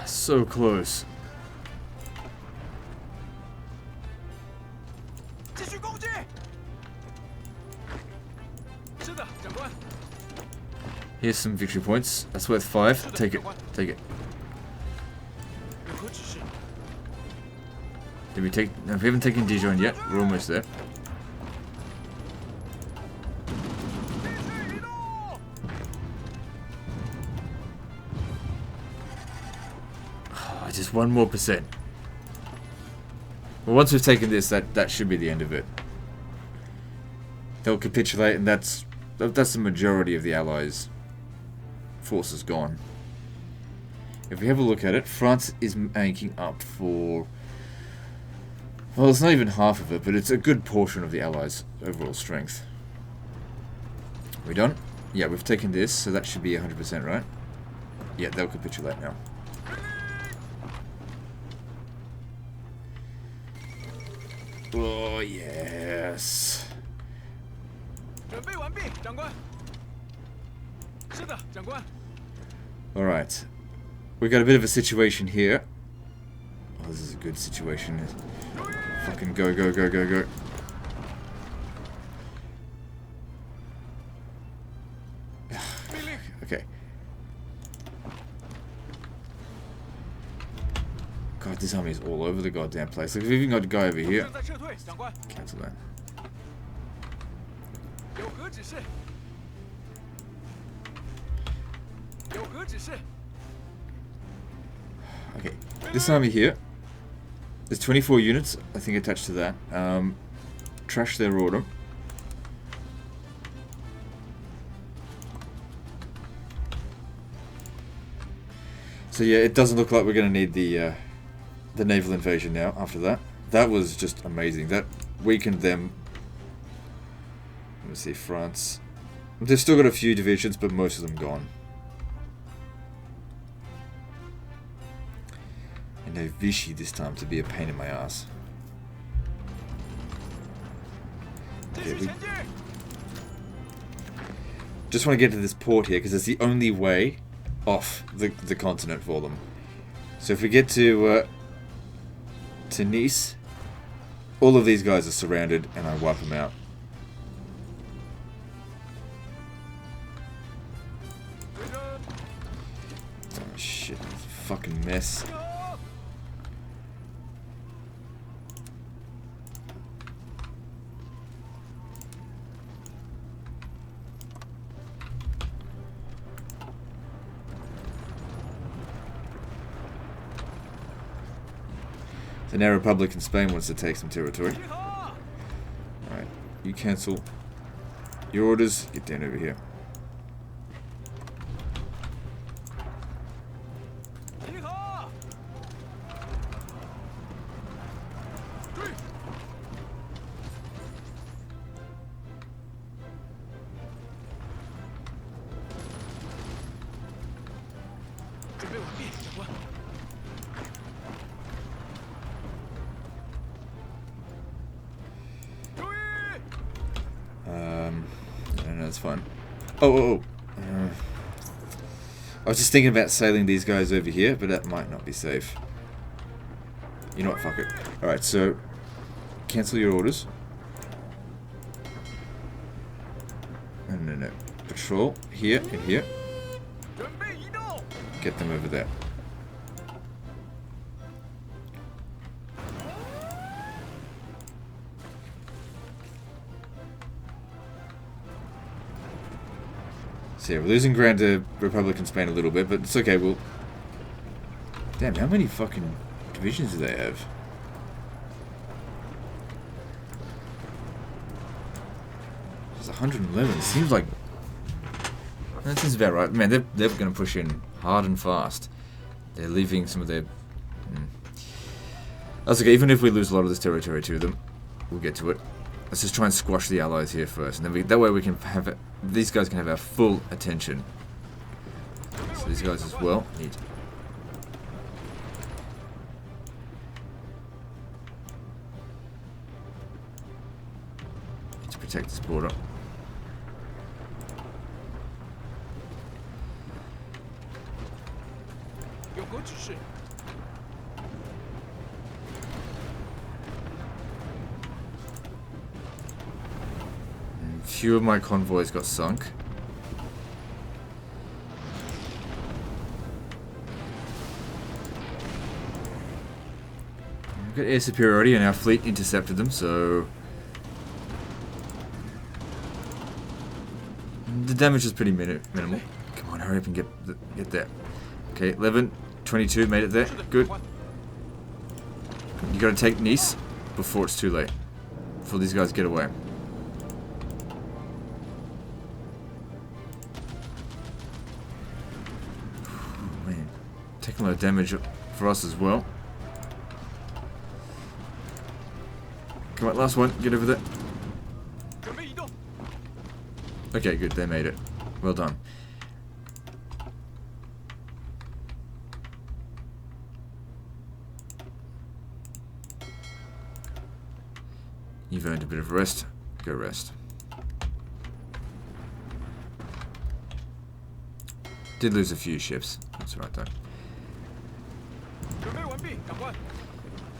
So close. 继续攻击。是的，长官。 Here's some victory points. That's worth 5. Take it. Take it. 有何指示？ Did we take... No, we haven't taken Dijon yet. We're almost there. 继续移动。 Just 1 more percent. Well, once we've taken this, that should be the end of it. They'll capitulate, and that's the majority of the Allies' forces gone. If we have a look at it, France is making up for... Well, it's not even half of it, but it's a good portion of the Allies' overall strength. We done? Yeah, we've taken this, so that should be 100%, right? Yeah, they'll capitulate now. Oh, yes. 准备完毕，长官。是的，长官。 Alright. We got a bit of a situation here. Oh, this is a good situation. Fucking go, go, go, go, go. Okay. God, this army is all over the goddamn place. Look, we've even got a guy over here. 正在撤退，长官。 Cancel that. 有何指示？有何指示？ Okay. This army here. There's 24 units, I think, attached to that. Trash their order. So yeah, it doesn't look like we're going to need the naval invasion now after that. That was just amazing. That weakened them. Let me see, France. They've still got a few divisions, but most of them gone. And no Vichy this time to be a pain in my ass. Okay, we just want to get to this port here because it's the only way off the continent for them. So if we get to Nice, all of these guys are surrounded and I wipe them out. Oh shit, it's a fucking mess. The now Republic in Spain wants to take some territory. Alright, you cancel your orders, get down over here. No, that's fine. Oh. I was just thinking about sailing these guys over here, but that might not be safe. You know what, fuck it. Alright, so cancel your orders. No. Patrol here and here. Get them over there. So yeah, we're losing ground to Republican Spain a little bit, but it's okay, we'll... Damn, how many fucking divisions do they have? There's 111. Seems like... That seems about right. Man, they're going to push in hard and fast. They're leaving some of their... That's okay, even if we lose a lot of this territory to them, we'll get to it. Let's just try and squash the allies here first, and then that way we can have it, these guys can have our full attention. So these guys as well need to protect this border. Few of my convoys got sunk. We've got air superiority and our fleet intercepted them, so... The damage is pretty minimal. Come on, hurry up and get there. Okay, 11, 22, made it there. Good. You gotta take Nice before it's too late. Before these guys get away. Taking a lot of damage for us as well. Come on, last one. Get over there. Okay, good. They made it. Well done. You've earned a bit of rest. Go rest. Did lose a few ships. That's right though.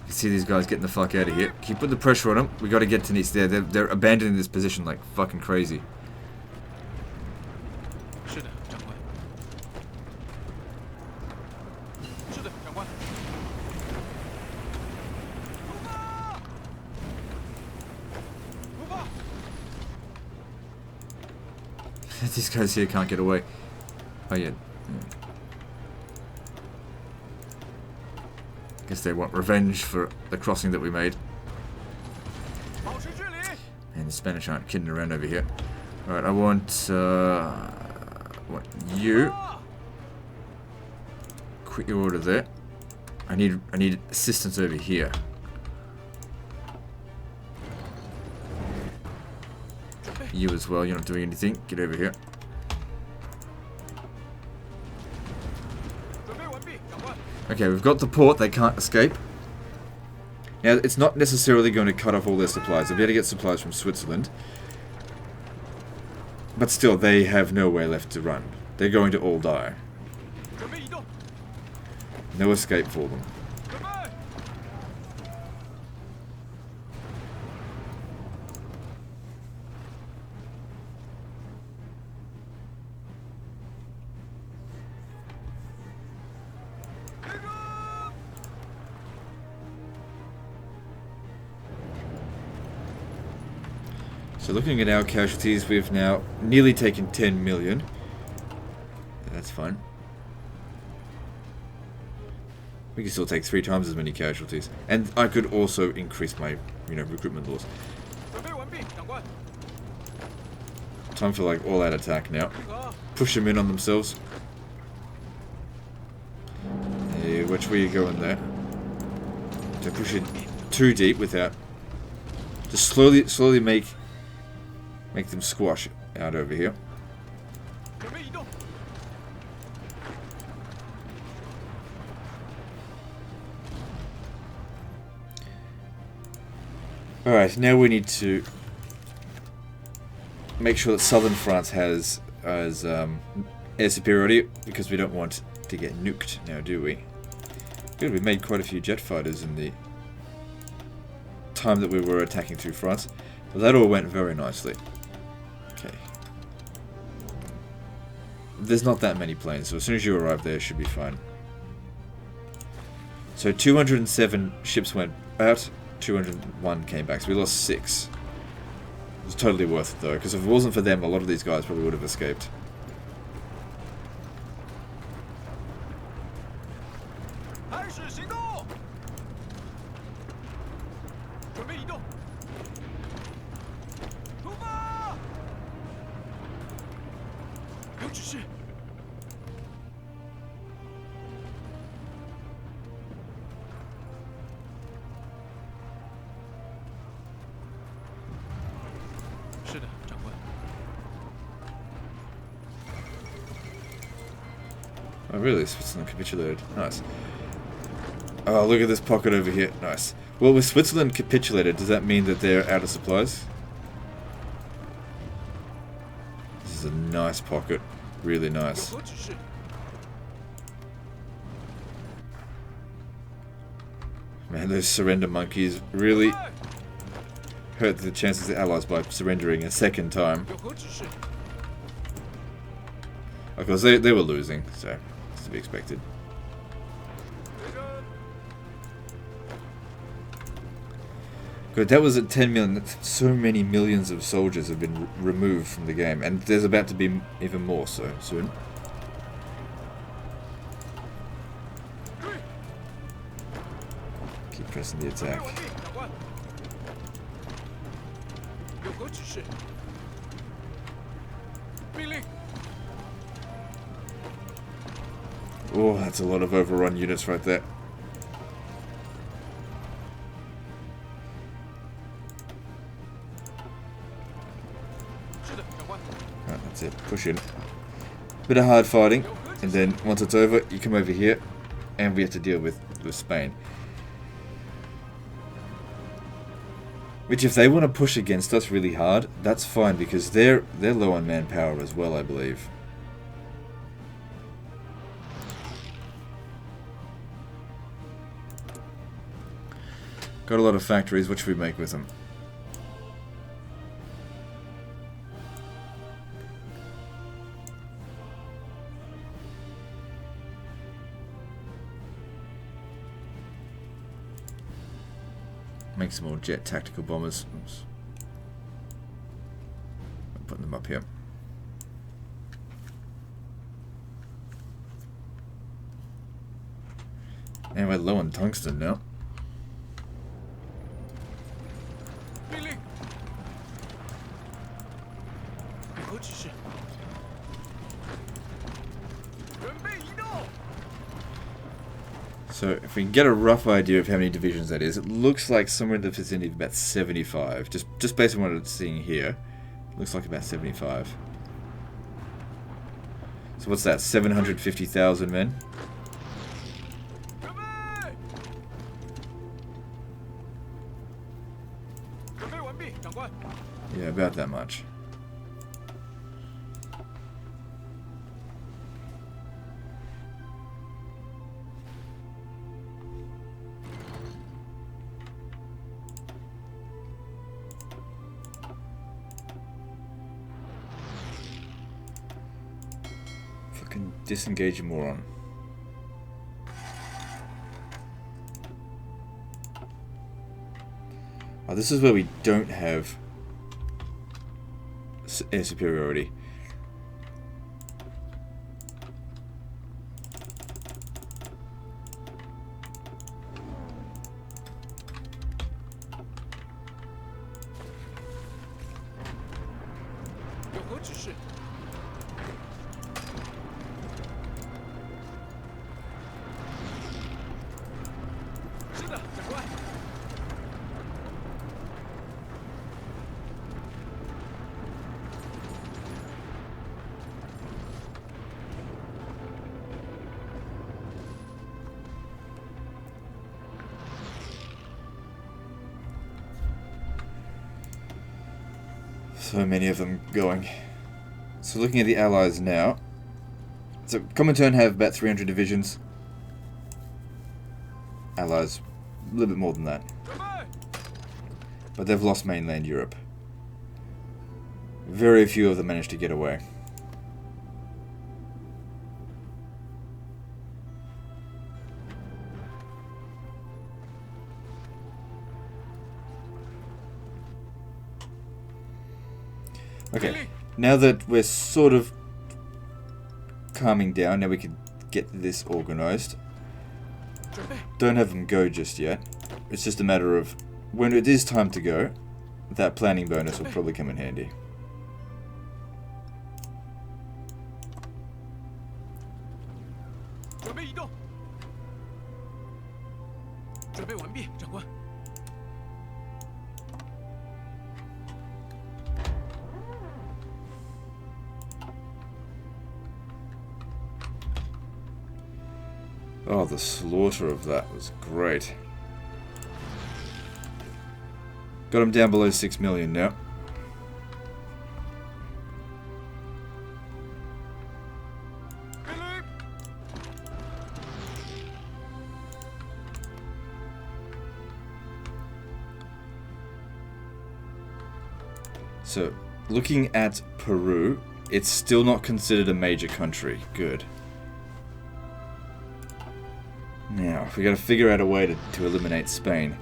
You see these guys getting the fuck out of here. Keep putting the pressure on them. We got to get to Nice. They're abandoning this position like fucking crazy. These guys here can't get away. Oh yeah. Guess they want revenge for the crossing that we made. And the Spanish aren't kidding around over here. Alright, I want you. Quit your order there. I need assistance over here. You as well, you're not doing anything. Get over here. Okay, we've got the port, they can't escape. Now, it's not necessarily going to cut off all their supplies. They'll be able to get supplies from Switzerland. But still, they have nowhere left to run. They're going to all die. No escape for them. So looking at our casualties, we've now nearly taken 10 million. That's fine. We can still take 3 times as many casualties. And I could also increase my, recruitment laws. Time for like all-out attack now. Push them in on themselves. Hey, which way you going there? Don't push it too deep without... Just slowly make them squash out over here. Alright, now we need to make sure that southern France has air superiority, because we don't want to get nuked now, do we? Good, we made quite a few jet fighters in the time that we were attacking through France. But that all went very nicely. Okay. There's not that many planes, so as soon as you arrive there, it should be fine. So 207 ships went out, 201 came back, so we lost 6. It was totally worth it though, because if it wasn't for them, a lot of these guys probably would have escaped. Oh really? Switzerland capitulated. Nice. Oh, look at this pocket over here. Nice. Well, with Switzerland capitulated, does that mean that they're out of supplies? This is a nice pocket. Really nice. Man, those surrender monkeys really hurt the chances of the Allies by surrendering a second time. Of course, they were losing, so it's to be expected. Good, that was at 10 million. So many millions of soldiers have been removed from the game, and there's about to be even more so soon. Keep pressing the attack. Oh, that's a lot of overrun units right there. Right, that's it. Push in. Bit of hard fighting, and then once it's over, you come over here, and we have to deal with Spain. Which, if they want to push against us really hard, that's fine, because they're low on manpower as well, I believe. Got a lot of factories. What should we make with them? Make some more jet tactical bombers. Oops. I'm putting them up here. And we're low on tungsten now. So if we can get a rough idea of how many divisions that is, it looks like somewhere in the vicinity of about 75. Just based on what I'm seeing here, it looks like about 75. So what's that? 750,000 men? Yeah, about that much. Fucking disengage, you moron. Oh, this is where we don't have air superiority. So many of them going. So looking at the Allies now. So Comintern have about 300 divisions. Allies, a little bit more than that. But they've lost mainland Europe. Very few of them managed to get away. Okay, now that we're sort of calming down, now we can get this organized. Don't have them go just yet. It's just a matter of when it is time to go, that planning bonus will probably come in handy. Oh, the slaughter of that was great. Got him down below 6 million now. So, looking at Peru, it's still not considered a major country. Good. Now, we got to figure out a way to eliminate Spain.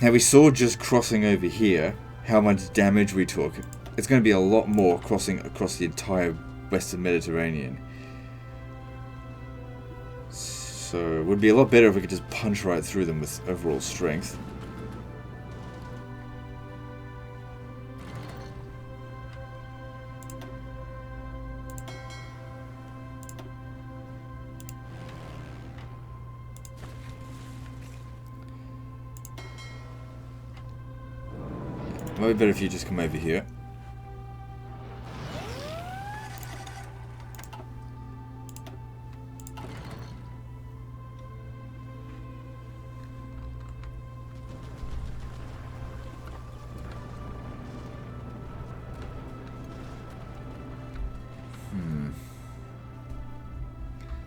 Now, we saw just crossing over here how much damage we took. It's going to be a lot more crossing across the entire Western Mediterranean. So, it would be a lot better if we could just punch right through them with overall strength. Might be better if you just come over here.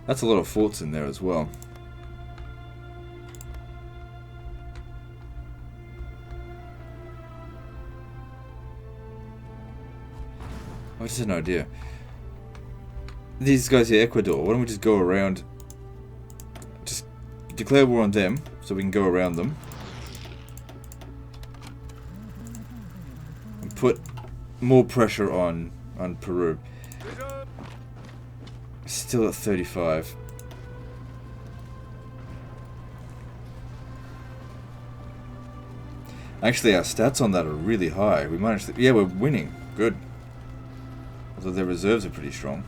That's a lot of forts in there as well. I just had an idea. These guys here, Ecuador, why don't we just go around, just declare war on them, so we can go around them. And put more pressure on Peru. Still at 35. Actually, our stats on that are really high. We managed to, yeah, we're winning. Good. Although their reserves are pretty strong.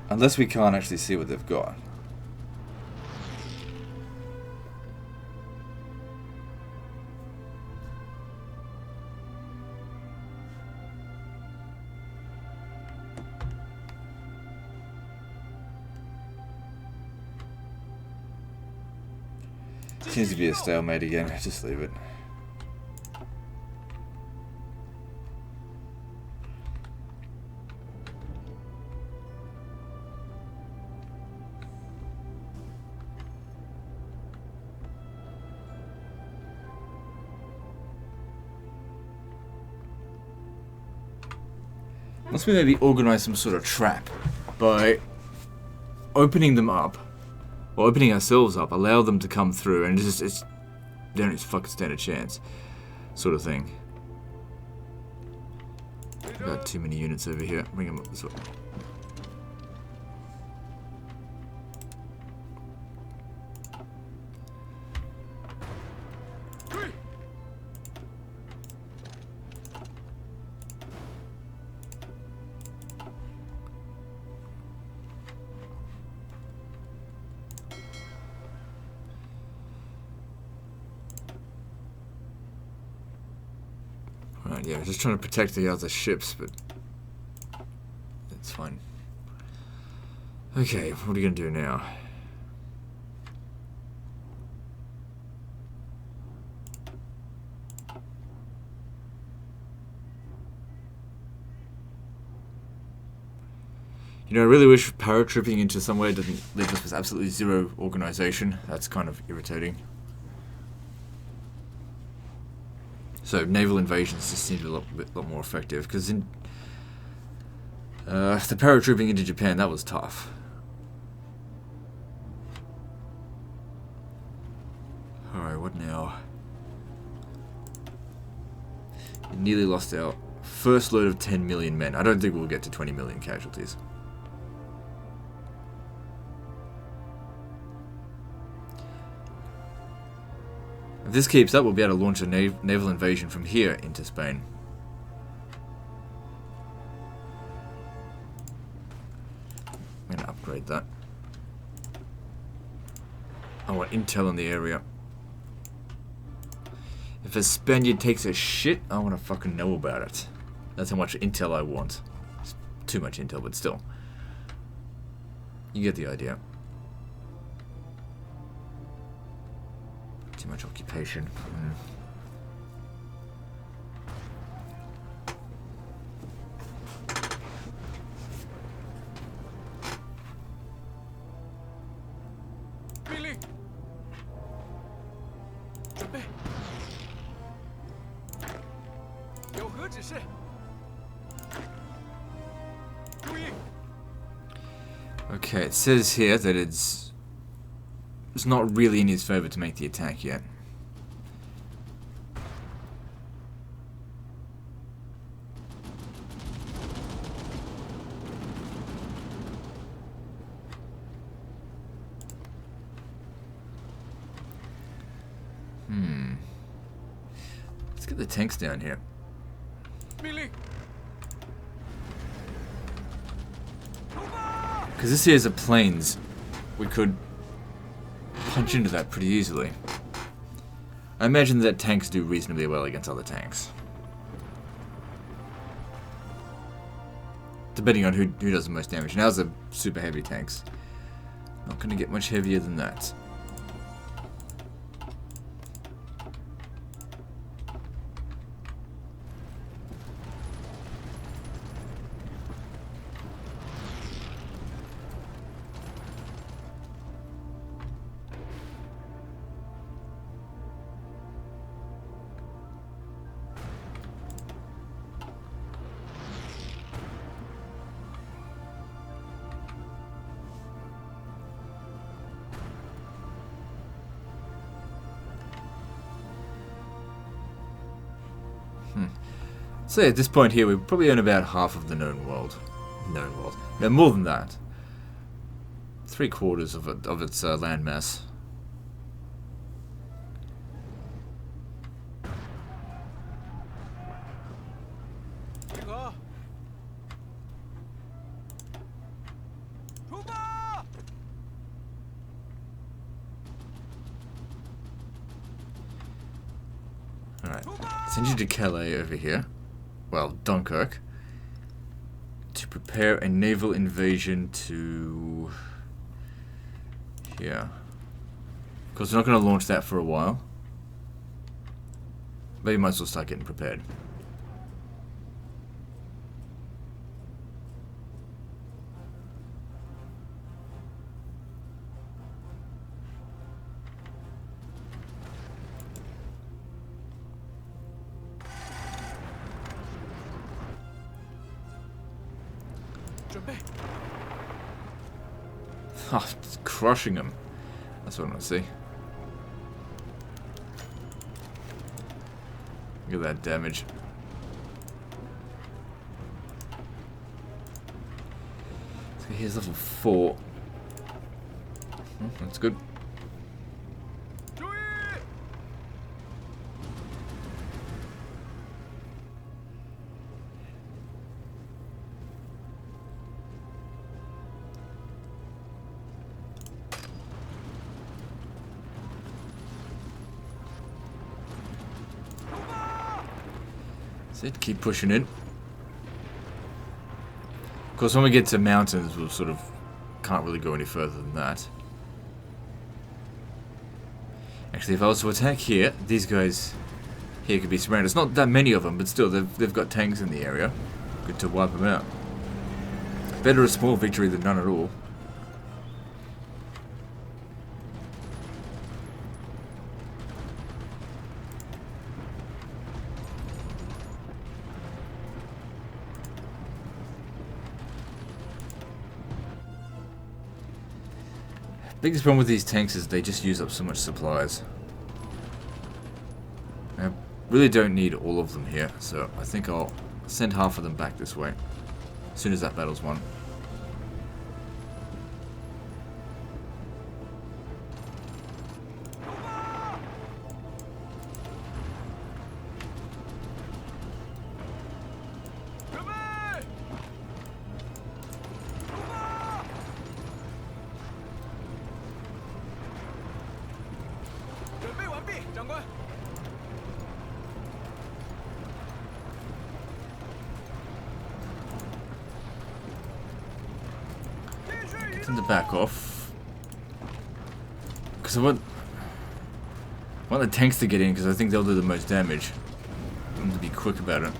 Unless we can't actually see what they've got. Seems to be a stalemate again. Just leave it. Unless we maybe organize some sort of trap by opening them up, or opening ourselves up, allow them to come through, and they don't just fucking stand a chance, sort of thing. Got too many units over here. Bring them up this way. Right, yeah, just trying to protect the other ships, but it's fine. Okay, what are you gonna do now? You know, I really wish paratrooping into somewhere didn't leave us with absolutely zero organization. That's kind of irritating. So naval invasions just seemed a lot more effective, because in the paratrooping into Japan, that was tough. Alright, what now? We nearly lost our first load of 10 million men. I don't think we'll get to 20 million casualties. If this keeps up, we'll be able to launch a naval invasion from here into Spain. I'm going to upgrade that. I want intel in the area. If a Spaniard takes a shit, I want to fucking know about it. That's how much intel I want. It's too much intel, but still. You get the idea. Too much occupation. Okay, it says here that it's not really in his favor to make the attack yet. Let's get the tanks down here. Because this here is a plains, we could punch into that pretty easily. I imagine that tanks do reasonably well against other tanks. Depending on who does the most damage. Now's the super heavy tanks. Not going to get much heavier than that. So at this point here, we probably own about half of the known world. No, more than that. 3/4 of its landmass. Alright, send you to Calais over here. Well, Dunkirk, to prepare a naval invasion to here. Of course, we're not going to launch that for a while. But you might as well start getting prepared. Oh, it's crushing them. That's what I want to see. Look at that damage. So here's level 4. That's good. Keep pushing in. Of course, when we get to mountains, we'll sort of can't really go any further than that. Actually, if I was to attack here, these guys here could be surrounded. It's not that many of them, but still, they've got tanks in the area. Good to wipe them out. Better a small victory than none at all. Biggest problem with these tanks is they just use up so much supplies. I really don't need all of them here, so I think I'll send half of them back this way as soon as that battle's won. Get them to back off. Because I want the tanks to get in, because I think they'll do the most damage. I want them to be quick about it.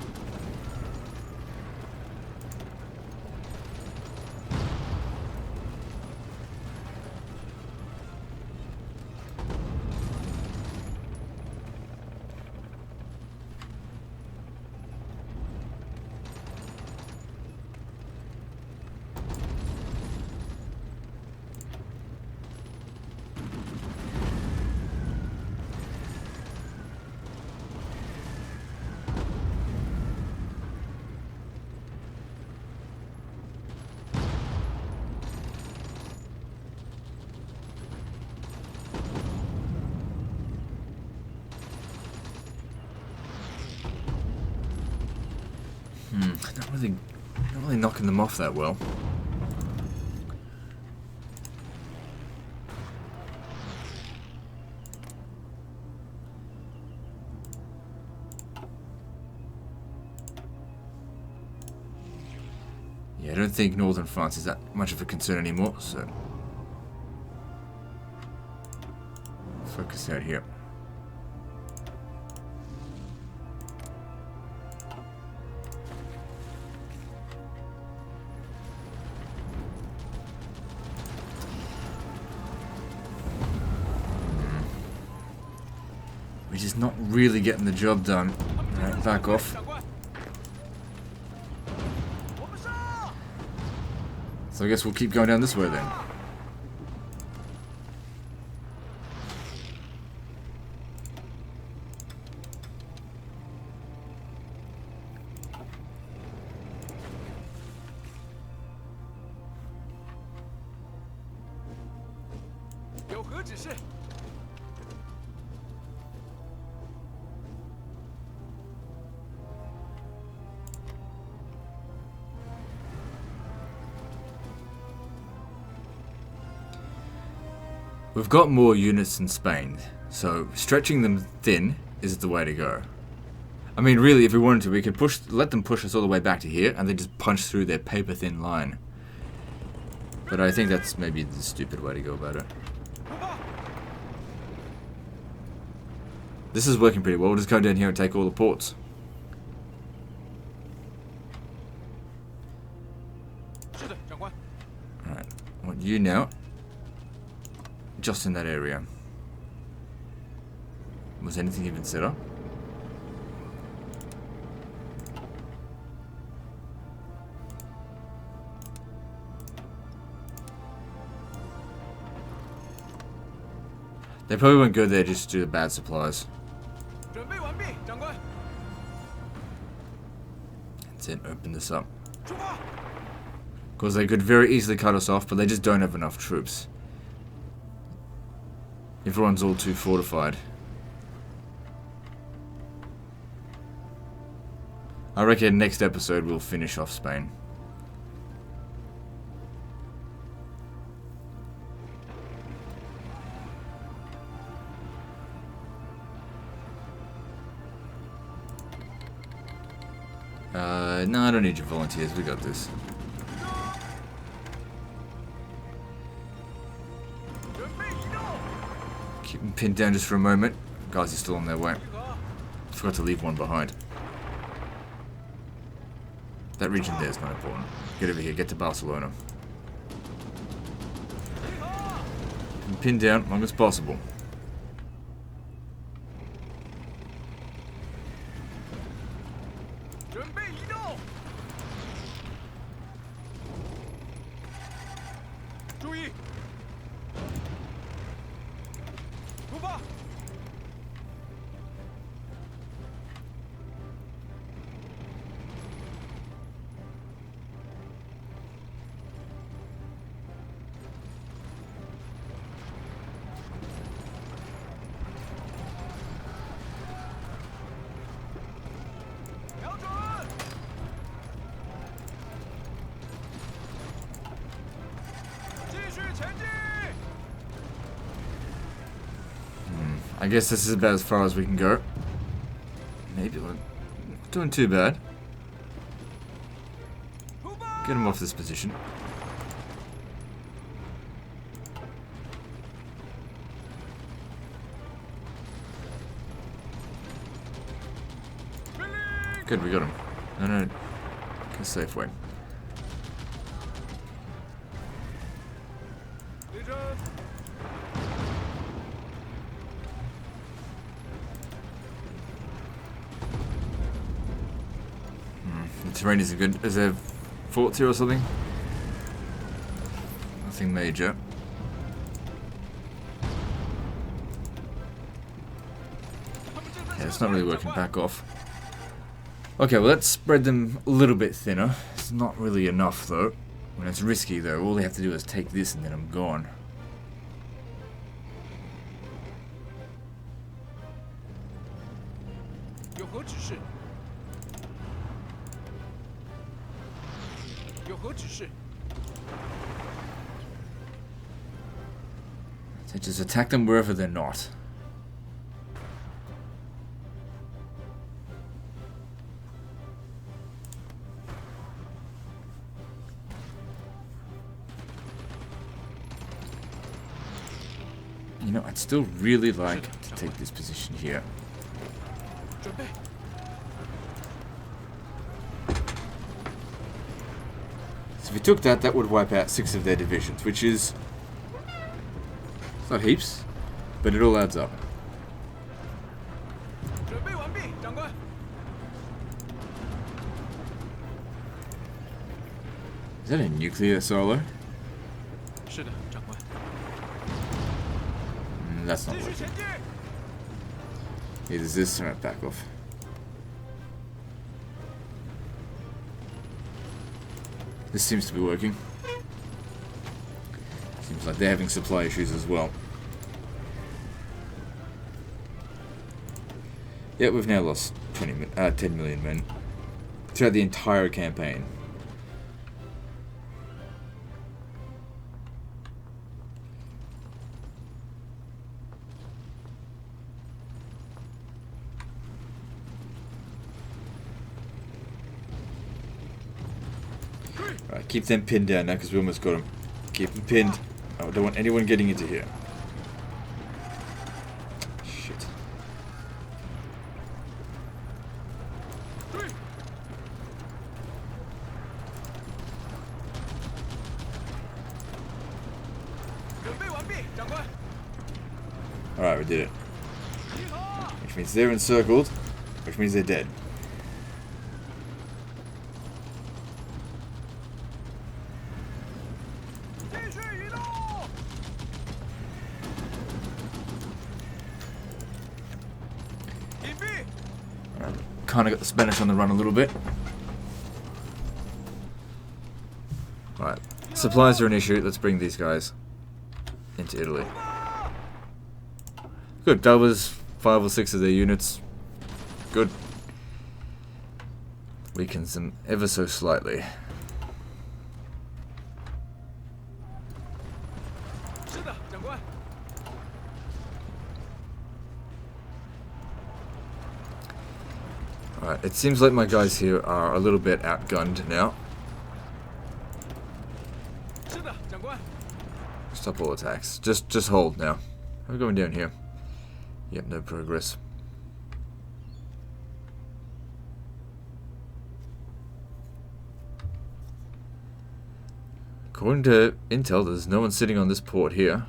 Not really knocking them off that well. Yeah, I don't think northern France is that much of a concern anymore, so focus out here. We're just not really getting the job done. Alright, back off. So I guess we'll keep going down this way then. We've got more units in Spain, so stretching them thin is the way to go. I mean, really, if we wanted to, we could let them push us all the way back to here, and then just punch through their paper-thin line. But I think that's maybe the stupid way to go about it. This is working pretty well. We'll just go down here and take all the ports. Alright, I want you now. Just in that area. Was anything even set up? They probably won't go there just to do the bad supplies. That's it, open this up. Because they could very easily cut us off, but they just don't have enough troops. Everyone's all too fortified. I reckon next episode we'll finish off Spain. No, I don't need your volunteers. We got this. Keep them pinned down just for a moment. Guys are still on their way. Forgot to leave one behind. That region there is not important. Get over here, get to Barcelona. And pin down as long as possible. I guess this is about as far as we can go. Maybe we're not doing too bad. Get him off this position. Good, we got him. No, a safe way. The terrain isn't good. Is there forts here or something? Nothing major. Yeah, it's not really working. Back off. Okay, well let's spread them a little bit thinner. It's not really enough though. When it's risky though, all they have to do is take this and then I'm gone. So just attack them wherever they're not. You know, I'd still really like to take this position here. So if we took that, that would wipe out 6 of their divisions, which is... it's not heaps, but it all adds up. Is that a nuclear silo? That's not working. Either this or back off. This seems to be working. Seems like they're having supply issues as well. Yeah, we've now lost 10 million men throughout the entire campaign. Alright, keep them pinned down now because we almost got them. Keep them pinned. I don't want anyone getting into here. Shit. Alright, we did it. Which means they're encircled, which means they're dead. Kind of got the Spanish on the run a little bit. Alright, supplies are an issue. Let's bring these guys into Italy. Good, that was 5 or 6 of their units. Good. Weakens them ever so slightly. Alright, it seems like my guys here are a little bit outgunned now. Stop all attacks. Just hold now. How are we going down here? Yep, no progress. According to intel, there's no one sitting on this port here.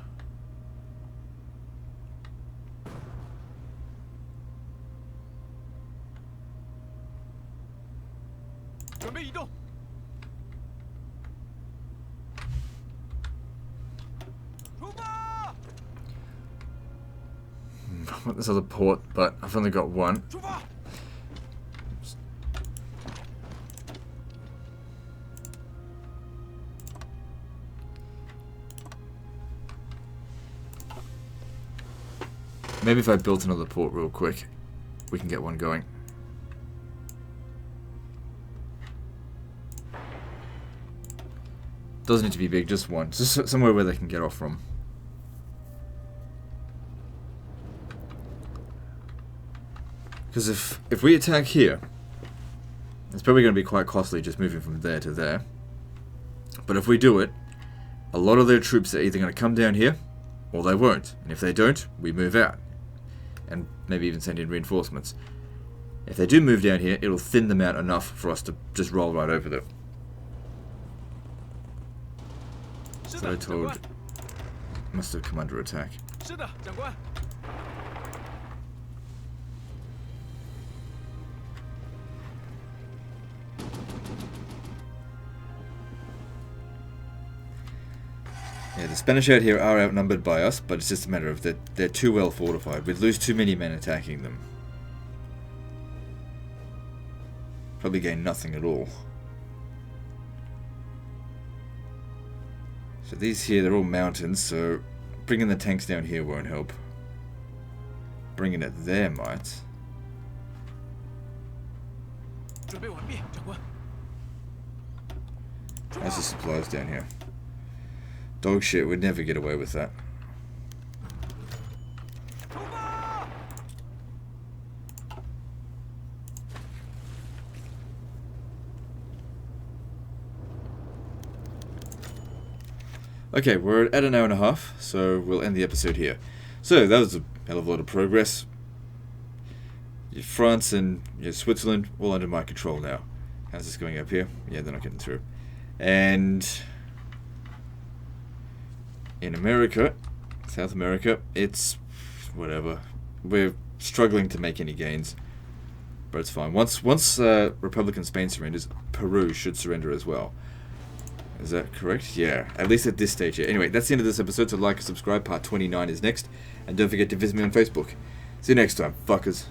I want this other port, but I've only got one. Maybe if I built another port real quick, we can get one going. Doesn't need to be big, just one. Just somewhere where they can get off from. Because if we attack here, it's probably going to be quite costly just moving from there to there. But if we do it, a lot of their troops are either going to come down here, or they won't. And if they don't, we move out. And maybe even send in reinforcements. If they do move down here, it'll thin them out enough for us to just roll right over them. So I told... must have come under attack. Yeah, the Spanish out here are outnumbered by us, but it's just a matter of that they're too well fortified. We'd lose too many men attacking them. Probably gain nothing at all. So these here, they're all mountains, so bringing the tanks down here won't help. Bringing it there might. How's the supplies down here? Dog shit, we'd never get away with that. Okay, we're at an hour and a half, so we'll end the episode here. So, that was a hell of a lot of progress. France and Switzerland, all under my control now. How's this going up here? Yeah, they're not getting through. And... in America, South America, it's whatever. We're struggling to make any gains, but it's fine. Once Republican Spain surrenders, Peru should surrender as well. Is that correct? Yeah, at least at this stage here. Anyway, that's the end of this episode, so like and subscribe. Part 29 is next, and don't forget to visit me on Facebook. See you next time, fuckers.